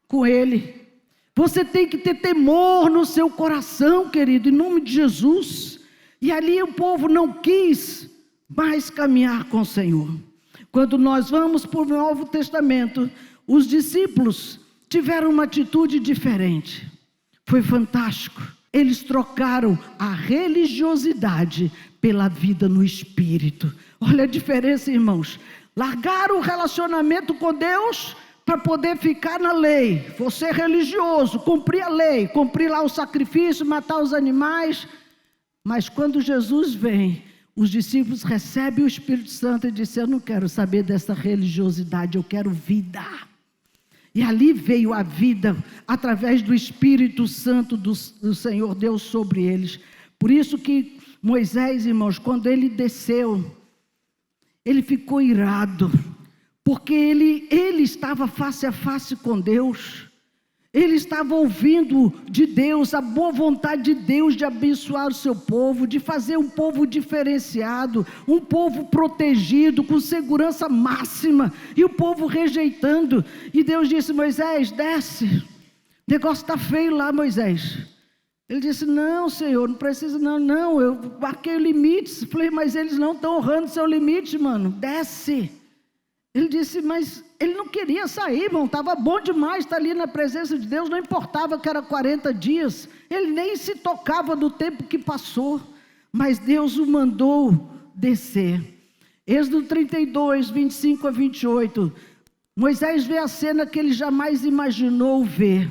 com ele, Você tem que ter temor no seu coração, querido, em nome de Jesus. E ali o povo não quis mais caminhar com o Senhor. Quando nós vamos para o Novo Testamento, os discípulos tiveram uma atitude diferente. Foi fantástico. Eles trocaram a religiosidade pela vida no Espírito. Olha a diferença, irmãos. Largaram o relacionamento com Deus para poder ficar na lei. Vou ser religioso, cumprir a lei, cumprir lá o sacrifício, matar os animais. Mas quando Jesus vem, os discípulos recebem o Espírito Santo e dizem: eu não quero saber dessa religiosidade, eu quero vida. E ali veio a vida através do Espírito Santo do Senhor Deus sobre eles. Por isso que Moisés, irmãos, quando ele desceu, ele ficou irado, porque ele estava face a face com Deus. Ele estava ouvindo de Deus, a boa vontade de Deus de abençoar o seu povo, de fazer um povo diferenciado, um povo protegido, com segurança máxima, e o povo rejeitando. E Deus disse: Moisés, desce, o negócio está feio lá, Moisés. Ele disse: não, Senhor, não precisa não, eu marquei limites. Falei: mas eles não estão honrando seu limite, mano, desce. Ele disse: mas ele não queria sair, irmão, estava bom demais estar ali na presença de Deus, não importava que era 40 dias, ele nem se tocava do tempo que passou, mas Deus o mandou descer. Êxodo 32, 25 a 28, Moisés vê a cena que ele jamais imaginou ver.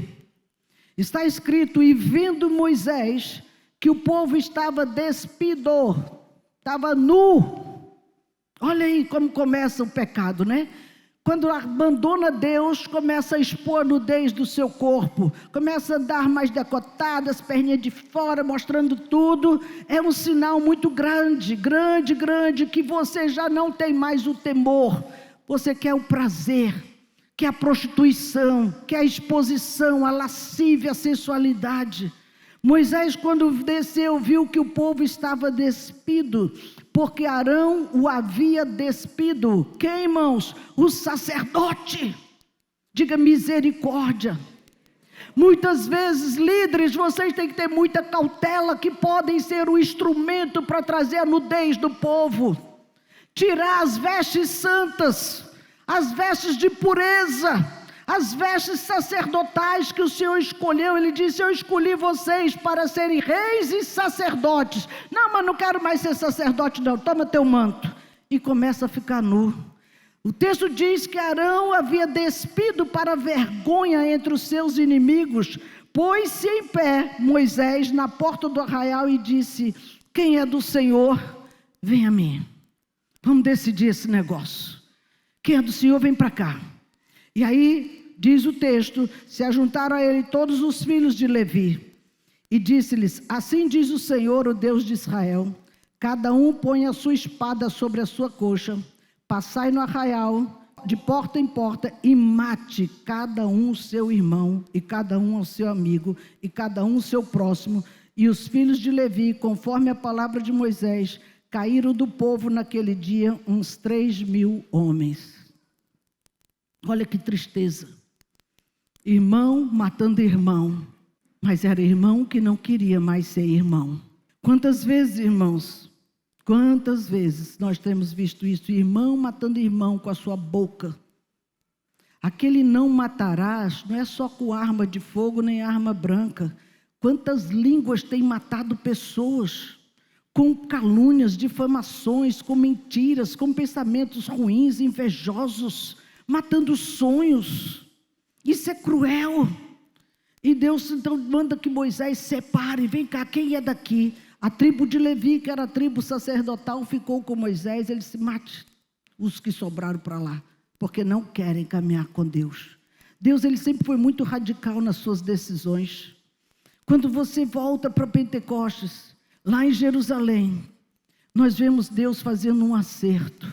Está escrito: e vendo Moisés que o povo estava despido, estava nu. Olha aí como começa o pecado, né? Quando abandona Deus, começa a expor a nudez do seu corpo, começa a andar mais decotado, as perninhas de fora, mostrando tudo. É um sinal muito grande, que você já não tem mais o temor. Você quer o prazer, quer a prostituição, quer a exposição, a lascívia, a sensualidade. Moisés, quando desceu, viu que o povo estava despido, porque Arão o havia despido. Quem, irmãos? O sacerdote. Diga misericórdia. Muitas vezes, líderes, vocês têm que ter muita cautela, que podem ser um instrumento para trazer a nudez do povo. Tirar as vestes santas, as vestes de pureza, as vestes sacerdotais que o Senhor escolheu. Ele disse: eu escolhi vocês para serem reis e sacerdotes. Não, mas não quero mais ser sacerdote não, toma teu manto. E começa a ficar nu. O texto diz que Arão havia despido para vergonha entre os seus inimigos. Pôs-se em pé Moisés na porta do arraial e disse: quem é do Senhor, vem a mim. Vamos decidir esse negócio. Quem é do Senhor, vem para cá. E aí, diz o texto, se ajuntaram a ele todos os filhos de Levi. E disse-lhes: assim diz o Senhor, o Deus de Israel: cada um põe a sua espada sobre a sua coxa, passai no arraial, de porta em porta, e mate cada um o seu irmão, e cada um o seu amigo, e cada um o seu próximo. E os filhos de Levi, conforme a palavra de Moisés, caíram do povo naquele dia uns 3.000 homens. Olha que tristeza. Irmão matando irmão, mas era irmão que não queria mais ser irmão. Quantas vezes, irmãos, quantas vezes nós temos visto isso? Irmão matando irmão com a sua boca. Aquele não matarás não é só com arma de fogo nem arma branca. Quantas línguas têm matado pessoas? Com calúnias, difamações, com mentiras, com pensamentos ruins, invejosos, matando sonhos. Isso é cruel. E Deus então manda que Moisés separe. Vem cá, quem é daqui? A tribo de Levi, que era a tribo sacerdotal, ficou com Moisés. Ele disse: mate os que sobraram para lá, porque não querem caminhar com Deus. Deus, ele sempre foi muito radical nas suas decisões. Quando você volta para Pentecostes, lá em Jerusalém, nós vemos Deus fazendo um acerto.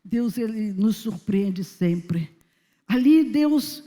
Deus, ele nos surpreende sempre. Ali Deus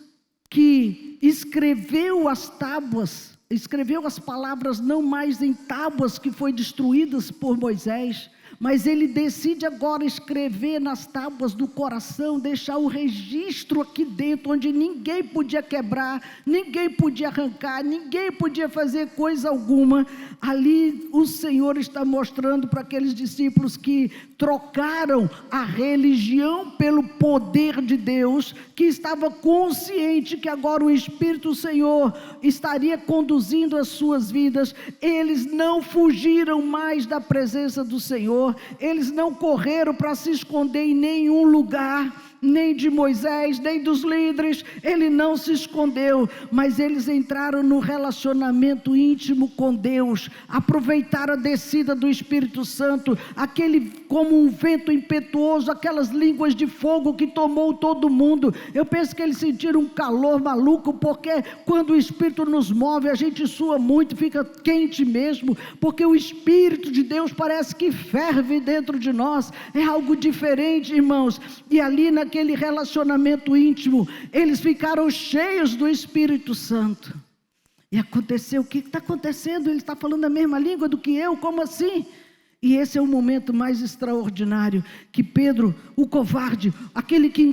que escreveu as tábuas, escreveu as palavras não mais em tábuas que foi destruídas por Moisés, mas ele decide agora escrever nas tábuas do coração, deixar o registro aqui dentro, onde ninguém podia quebrar, ninguém podia arrancar, ninguém podia fazer coisa alguma. Ali o Senhor está mostrando para aqueles discípulos que trocaram a religião pelo poder de Deus, que estava consciente que agora o Espírito do Senhor estaria conduzindo as suas vidas. Eles não fugiram mais da presença do Senhor, eles não correram para se esconder em nenhum lugar, nem de Moisés, nem dos líderes. Ele não se escondeu, mas eles entraram no relacionamento íntimo com Deus, aproveitaram a descida do Espírito Santo, aquele como um vento impetuoso, aquelas línguas de fogo que tomou todo mundo. Eu penso que eles sentiram um calor maluco, porque quando o Espírito nos move, a gente sua muito, fica quente mesmo, porque o Espírito de Deus parece que ferve dentro de nós, é algo diferente, irmãos. E ali naquele relacionamento íntimo, eles ficaram cheios do Espírito Santo. E aconteceu, o que está acontecendo? Ele está falando a mesma língua do que eu, como assim? E esse é o momento mais extraordinário, que Pedro, o covarde, aquele que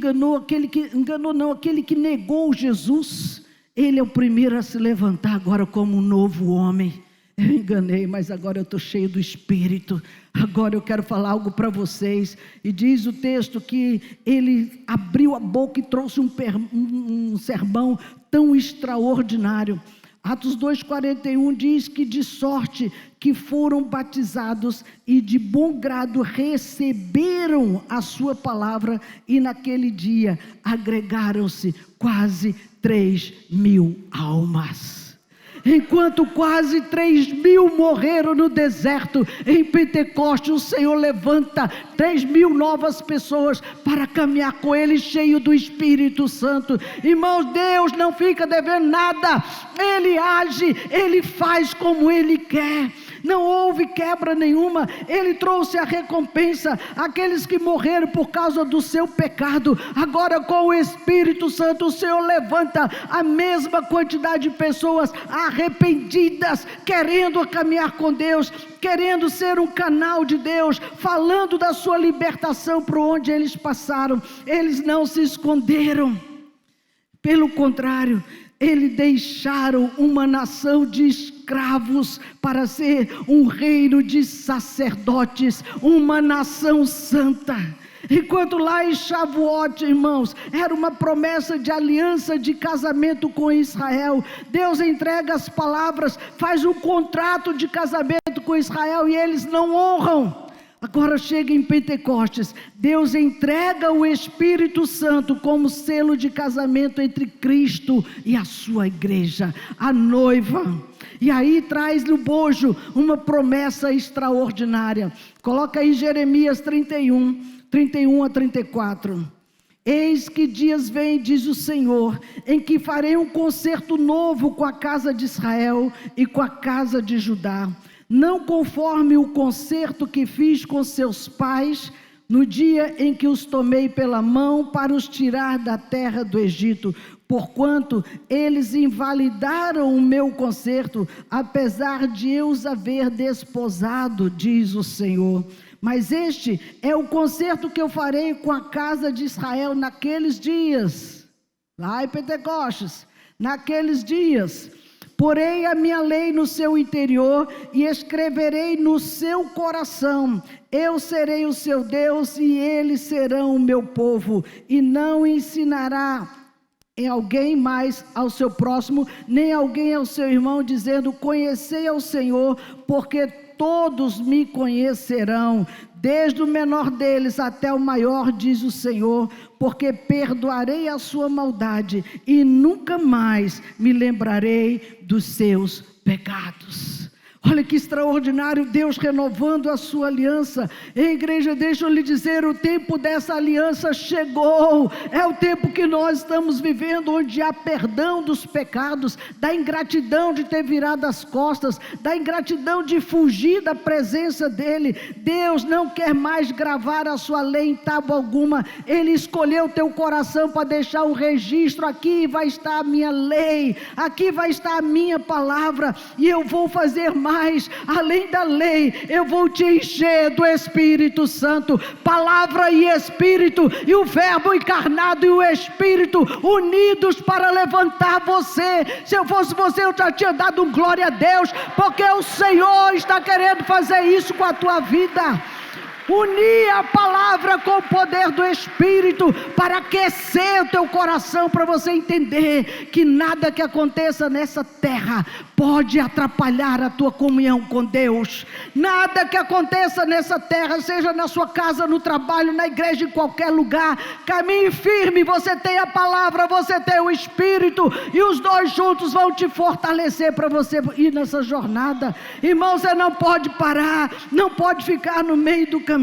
negou Jesus, ele é o primeiro a se levantar agora como um novo homem. Eu enganei, mas agora eu estou cheio do Espírito. Agora eu quero falar algo para vocês. E diz o texto que ele abriu a boca e trouxe um sermão tão extraordinário. Atos 2,41 diz que de sorte que foram batizados e de bom grado receberam a sua palavra, e naquele dia agregaram-se quase 3.000 almas. Enquanto quase 3.000 morreram no deserto, em Pentecostes o Senhor levanta 3.000 novas pessoas para caminhar com Ele, cheio do Espírito Santo. Irmãos, Deus não fica devendo nada, Ele age, Ele faz como Ele quer. Não houve quebra nenhuma. Ele trouxe a recompensa àqueles que morreram por causa do seu pecado. Agora, com o Espírito Santo, o Senhor levanta a mesma quantidade de pessoas arrependidas, querendo caminhar com Deus, querendo ser um canal de Deus, falando da sua libertação por onde eles passaram. Eles não se esconderam, pelo contrário, eles deixaram uma nação de escravos para ser um reino de sacerdotes, uma nação santa. Enquanto lá em Shavuot, irmãos, era uma promessa de aliança, de casamento com Israel. Deus entrega as palavras, faz um contrato de casamento com Israel e eles não honram. Agora chega em Pentecostes, Deus entrega o Espírito Santo como selo de casamento entre Cristo e a sua igreja, a noiva. E aí traz no bojo uma promessa extraordinária. Coloca aí Jeremias 31 a 34. Eis que dias vêm, diz o Senhor, em que farei um concerto novo com a casa de Israel e com a casa de Judá. Não conforme o concerto que fiz com seus pais, no dia em que os tomei pela mão para os tirar da terra do Egito, porquanto eles invalidaram o meu concerto, apesar de eu os haver desposado, diz o Senhor. Mas este é o concerto que eu farei com a casa de Israel naqueles dias, lá em Pentecostes, naqueles dias. Porei a minha lei no seu interior e escreverei no seu coração. Eu serei o seu Deus e eles serão o meu povo. E não ensinará em alguém mais ao seu próximo, nem alguém ao seu irmão, dizendo: conhecei ao Senhor, porque todos me conhecerão, desde o menor deles até o maior, diz o Senhor, porque perdoarei a sua maldade e nunca mais me lembrarei dos seus pecados. Olha que extraordinário, Deus renovando a sua aliança. Ei, igreja, deixa eu lhe dizer, o tempo dessa aliança chegou. É o tempo que nós estamos vivendo, onde há perdão dos pecados, da ingratidão de ter virado as costas, da ingratidão de fugir da presença dEle. Deus não quer mais gravar a sua lei em tábua alguma. Ele escolheu teu coração para deixar um registro. Aqui vai estar a minha lei, aqui vai estar a minha palavra, e eu vou fazer mais mais, além da lei, eu vou te encher do Espírito Santo, palavra e Espírito, e o Verbo encarnado e o Espírito unidos para levantar você. Se eu fosse você, eu já tinha dado um glória a Deus, porque o Senhor está querendo fazer isso com a tua vida. Unir a palavra com o poder do Espírito para aquecer o teu coração, para você entender que nada que aconteça nessa terra pode atrapalhar a tua comunhão com Deus. Nada que aconteça nessa terra, seja na sua casa, no trabalho, na igreja, em qualquer lugar, caminhe firme. Você tem a palavra, você tem o Espírito, e os dois juntos vão te fortalecer para você ir nessa jornada. Irmão, você não pode parar, não pode ficar no meio do caminho.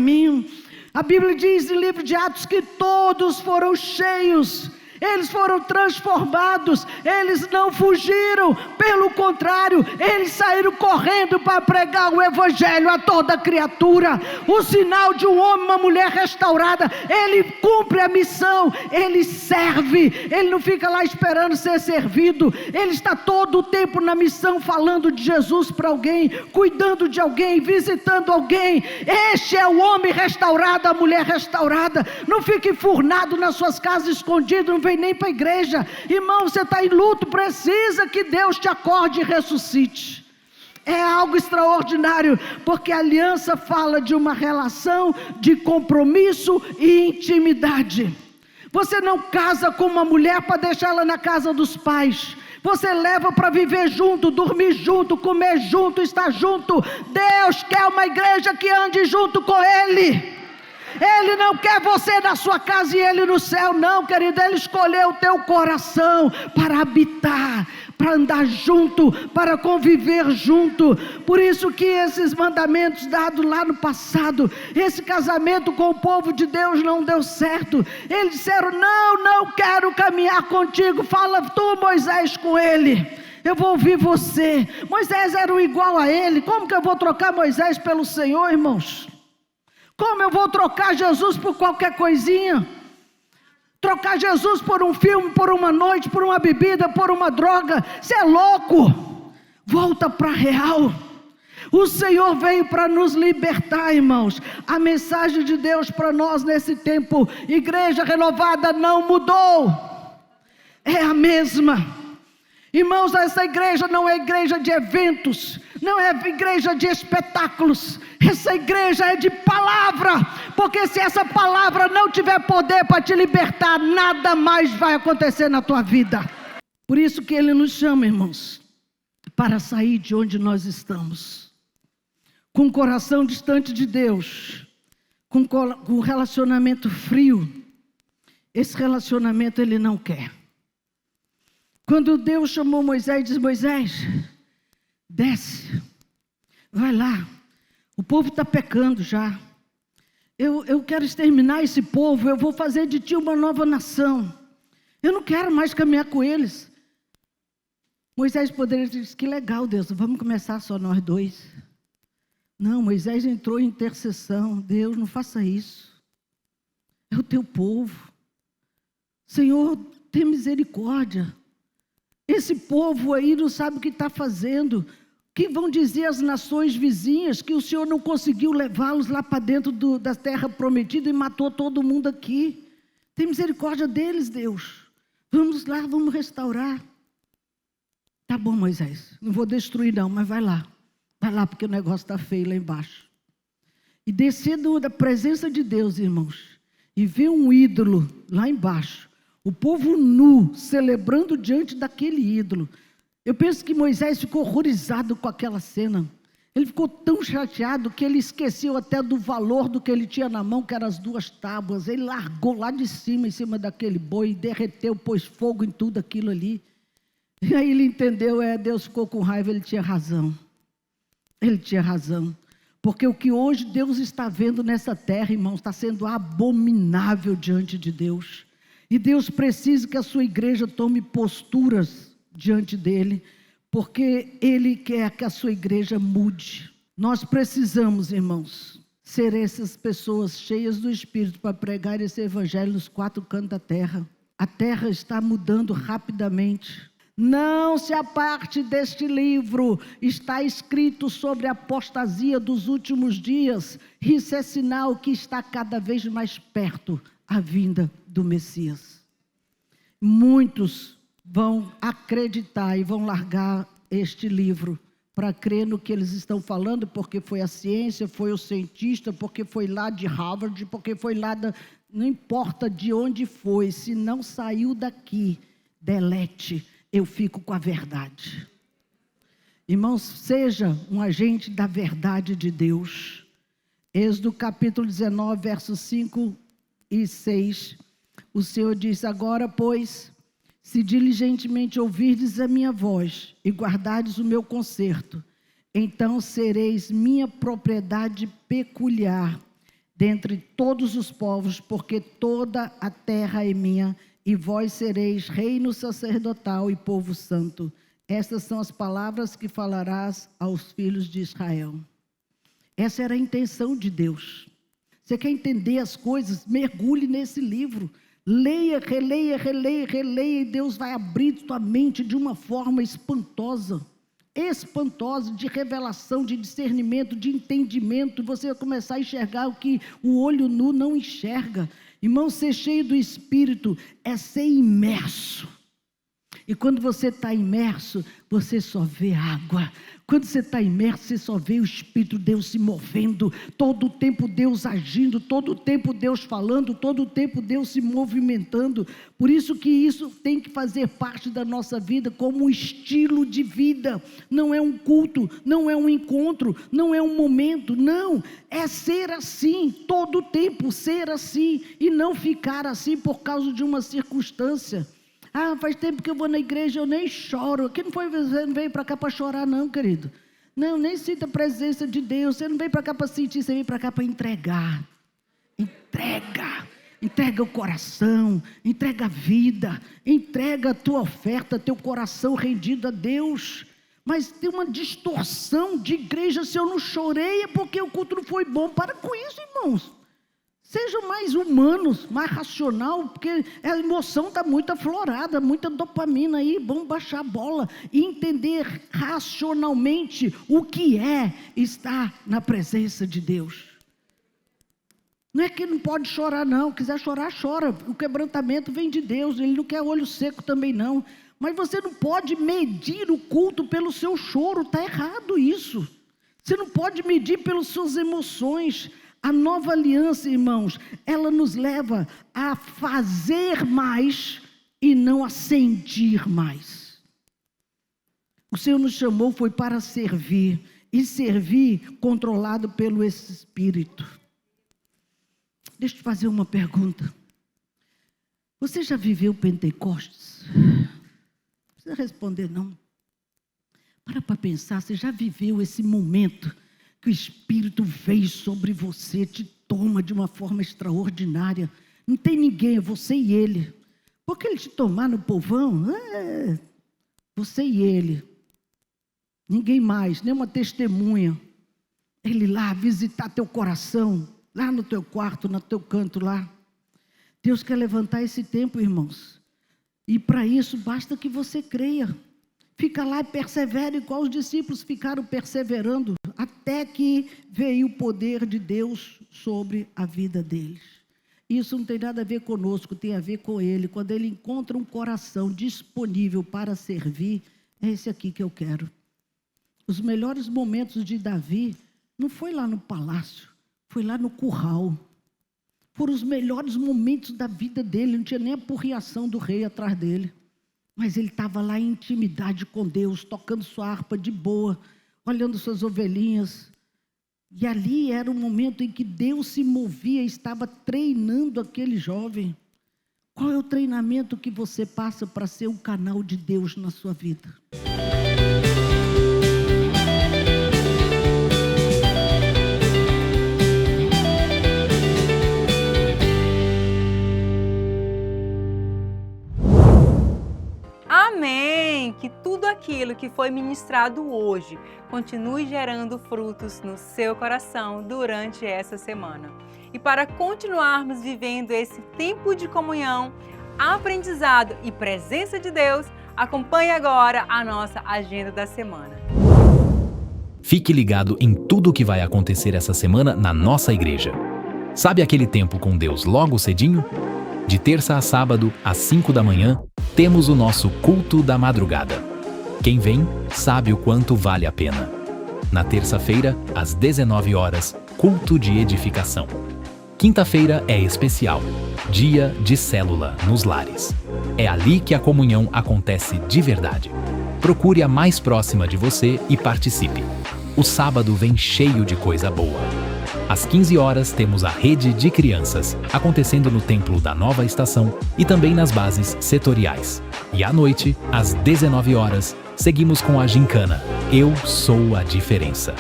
A Bíblia diz no livro de Atos que todos foram cheios, eles foram transformados, eles não fugiram, pelo contrário, eles saíram correndo para pregar o Evangelho a toda criatura. O sinal de um homem, uma mulher restaurada, ele cumpre a missão, ele serve, ele não fica lá esperando ser servido, ele está todo o tempo na missão, falando de Jesus para alguém, cuidando de alguém, visitando alguém. Este é o homem restaurado, a mulher restaurada. Não fique enfurnado nas suas casas, escondido, não vem nem para a igreja. Irmão, você está em luto, precisa que Deus te acorde e ressuscite. É algo extraordinário, porque a aliança fala de uma relação de compromisso e intimidade. Você não casa com uma mulher para deixá-la na casa dos pais. Você leva para viver junto, dormir junto, comer junto, estar junto. Deus quer uma igreja que ande junto com Ele. Ele não quer você na sua casa e Ele no céu, não, querido. Ele escolheu o teu coração para habitar, para andar junto, para conviver junto. Por isso que esses mandamentos dados lá no passado, esse casamento com o povo de Deus não deu certo. Eles disseram: não quero caminhar contigo, fala tu, Moisés, com ele, eu vou ouvir você. Moisés era igual a ele. Como que eu vou trocar Moisés pelo Senhor, irmãos? Como eu vou trocar Jesus por qualquer coisinha? Trocar Jesus por um filme, por uma noite, por uma bebida, por uma droga? Você é louco. Volta para a real. O Senhor veio para nos libertar, irmãos. A mensagem de Deus para nós nesse tempo, Igreja Renovada, não mudou. É a mesma. Irmãos, essa igreja não é igreja de eventos, não é igreja de espetáculos. Essa igreja é de palavra, porque se essa palavra não tiver poder para te libertar, nada mais vai acontecer na tua vida. Por isso que Ele nos chama, irmãos, para sair de onde nós estamos, com o coração distante de Deus, com o relacionamento frio. Esse relacionamento Ele não quer. Quando Deus chamou Moisés, diz: Moisés, desce, vai lá, o povo está pecando já, eu quero exterminar esse povo, eu vou fazer de ti uma nova nação, eu não quero mais caminhar com eles. Moisés poderia dizer: que legal, Deus, vamos começar só nós dois. Não, Moisés entrou em intercessão. Deus, não faça isso, é o teu povo, Senhor, tem misericórdia. Esse povo aí não sabe o que está fazendo. Que vão dizer as nações vizinhas que o Senhor não conseguiu levá-los lá para dentro da terra prometida e matou todo mundo aqui. Tem misericórdia deles, Deus. Vamos lá, vamos restaurar. Tá bom, Moisés, não vou destruir não, mas vai lá. Vai lá, porque o negócio está feio lá embaixo. E descer da presença de Deus, irmãos, e ver um ídolo lá embaixo. O povo nu, celebrando diante daquele ídolo. Eu penso que Moisés ficou horrorizado com aquela cena. Ele ficou tão chateado que ele esqueceu até do valor do que ele tinha na mão, que eram as 2 tábuas. Ele largou lá de cima, em cima daquele boi, derreteu, pôs fogo em tudo aquilo ali. E aí ele entendeu, Deus ficou com raiva, ele tinha razão. Ele tinha razão. Porque o que hoje Deus está vendo nessa terra, irmãos, está sendo abominável diante de Deus. E Deus precisa que a sua igreja tome posturas diante dele, porque Ele quer que a sua igreja mude. Nós precisamos, irmãos, ser essas pessoas cheias do Espírito para pregar esse evangelho nos 4 cantos da terra. A terra está mudando rapidamente. Não se aparte deste livro. Está escrito sobre a apostasia dos últimos dias. Isso é sinal que está cada vez mais perto a vinda do Messias. Muitos vão acreditar e vão largar este livro para crer no que eles estão falando, porque foi a ciência, foi o cientista, porque foi lá de Harvard, porque foi lá da... Não importa de onde foi, se não saiu daqui, delete. Eu fico com a verdade. Irmãos, seja um agente da verdade de Deus. Êxodo capítulo 19, versos 5 e 6. O Senhor diz: agora, pois, se diligentemente ouvirdes a minha voz e guardardes o meu concerto, então sereis minha propriedade peculiar dentre todos os povos, porque toda a terra é minha, e vós sereis reino sacerdotal e povo santo. Estas são as palavras que falarás aos filhos de Israel. Essa era a intenção de Deus. Você quer entender as coisas? Mergulhe nesse livro. Leia, releia, releia, releia, e Deus vai abrir tua mente de uma forma espantosa. Espantosa, de revelação, de discernimento, de entendimento. Você vai começar a enxergar o que o olho nu não enxerga. Irmão, ser cheio do Espírito é ser imerso. E quando você está imerso, você só vê água. Quando você está imerso, você só vê o Espírito de Deus se movendo. Todo o tempo Deus agindo, todo o tempo Deus falando, todo o tempo Deus se movimentando. Por isso que isso tem que fazer parte da nossa vida como um estilo de vida. Não é um culto, não é um encontro, não é um momento, não. É ser assim, todo o tempo ser assim e não ficar assim por causa de uma circunstância. Ah, faz tempo que eu vou na igreja, eu nem choro. Aqui você não veio para cá para chorar não, querido. Não, nem sinta a presença de Deus. Você não veio para cá para sentir, você veio para cá para entregar. Entrega. Entrega o coração, entrega a vida, entrega a tua oferta, teu coração rendido a Deus. Mas tem uma distorção de igreja. Se eu não chorei é porque o culto não foi bom. Para com isso, irmãos. Sejam mais humanos, mais racional, porque a emoção está muito aflorada, muita dopamina aí. Vamos baixar a bola e entender racionalmente o que é estar na presença de Deus. Não é que não pode chorar não, quiser chorar, chora. O quebrantamento vem de Deus, Ele não quer olho seco também não. Mas você não pode medir o culto pelo seu choro, está errado isso. Você não pode medir pelas suas emoções. A nova aliança, irmãos, ela nos leva a fazer mais e não a sentir mais. O Senhor nos chamou foi para servir, e servir controlado pelo Espírito. Deixa eu te fazer uma pergunta. Você já viveu Pentecostes? Não precisa responder não. Para pensar, você já viveu esse momento que o Espírito veio sobre você, te toma de uma forma extraordinária. Não tem ninguém, é você e Ele. Porque Ele te tomar no povão, você e Ele. Ninguém mais, nenhuma testemunha. Ele lá visitar teu coração, lá no teu quarto, no teu canto lá. Deus quer levantar esse tempo, irmãos. E para isso basta que você creia. Fica lá e persevera, igual os discípulos ficaram perseverando, até que veio o poder de Deus sobre a vida deles. Isso não tem nada a ver conosco, tem a ver com Ele. Quando Ele encontra um coração disponível para servir, é esse aqui que eu quero. Os melhores momentos de Davi não foi lá no palácio, foi lá no curral. Foram os melhores momentos da vida dele, não tinha nem a porreação do rei atrás dele. Mas ele estava lá em intimidade com Deus, tocando sua harpa de boa, olhando suas ovelhinhas. E ali era o momento em que Deus se movia, estava treinando aquele jovem. Qual é o treinamento que você passa para ser um canal de Deus na sua vida? Amém! Que tudo aquilo que foi ministrado hoje continue gerando frutos no seu coração durante essa semana. E para continuarmos vivendo esse tempo de comunhão, aprendizado e presença de Deus, Acompanhe agora a nossa agenda da semana. Fique ligado em tudo o que vai acontecer essa semana na nossa igreja. Sabe aquele tempo com Deus logo cedinho? De terça a sábado, às 5 da manhã, temos o nosso culto da madrugada. Quem vem sabe o quanto vale a pena. Na terça-feira, às 19 horas, culto de edificação. Quinta-feira é especial, dia de célula nos lares. É ali que a comunhão acontece de verdade. Procure a mais próxima de você e participe. O sábado vem cheio de coisa boa. Às 15 horas temos a rede de crianças, acontecendo no Templo da Nova Estação e também nas bases setoriais. E à noite, às 19 horas, seguimos com a gincana Eu Sou a Diferença.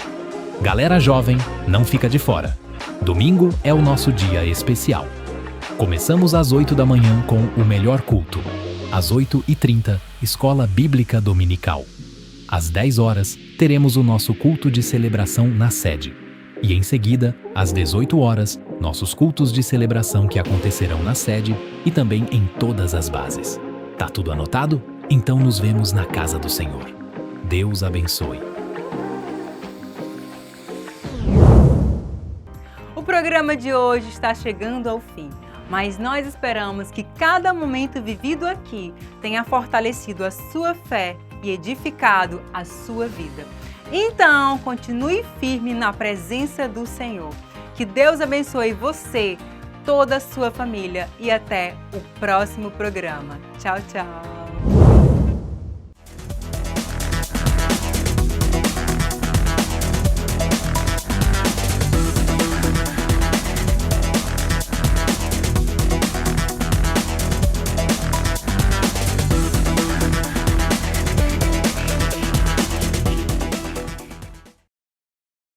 Galera jovem, não fica de fora. Domingo é o nosso dia especial. Começamos às 8 da manhã com o melhor culto. Às 8h30, Escola Bíblica Dominical. Às 10 horas, teremos o nosso culto de celebração na sede. E em seguida, às 18 horas, nossos cultos de celebração que acontecerão na sede e também em todas as bases. Tá tudo anotado? Então nos vemos na casa do Senhor. Deus abençoe. O programa de hoje está chegando ao fim, mas nós esperamos que cada momento vivido aqui tenha fortalecido a sua fé e edificado a sua vida. Então, continue firme na presença do Senhor. Que Deus abençoe você, toda a sua família e até o próximo programa. Tchau, tchau!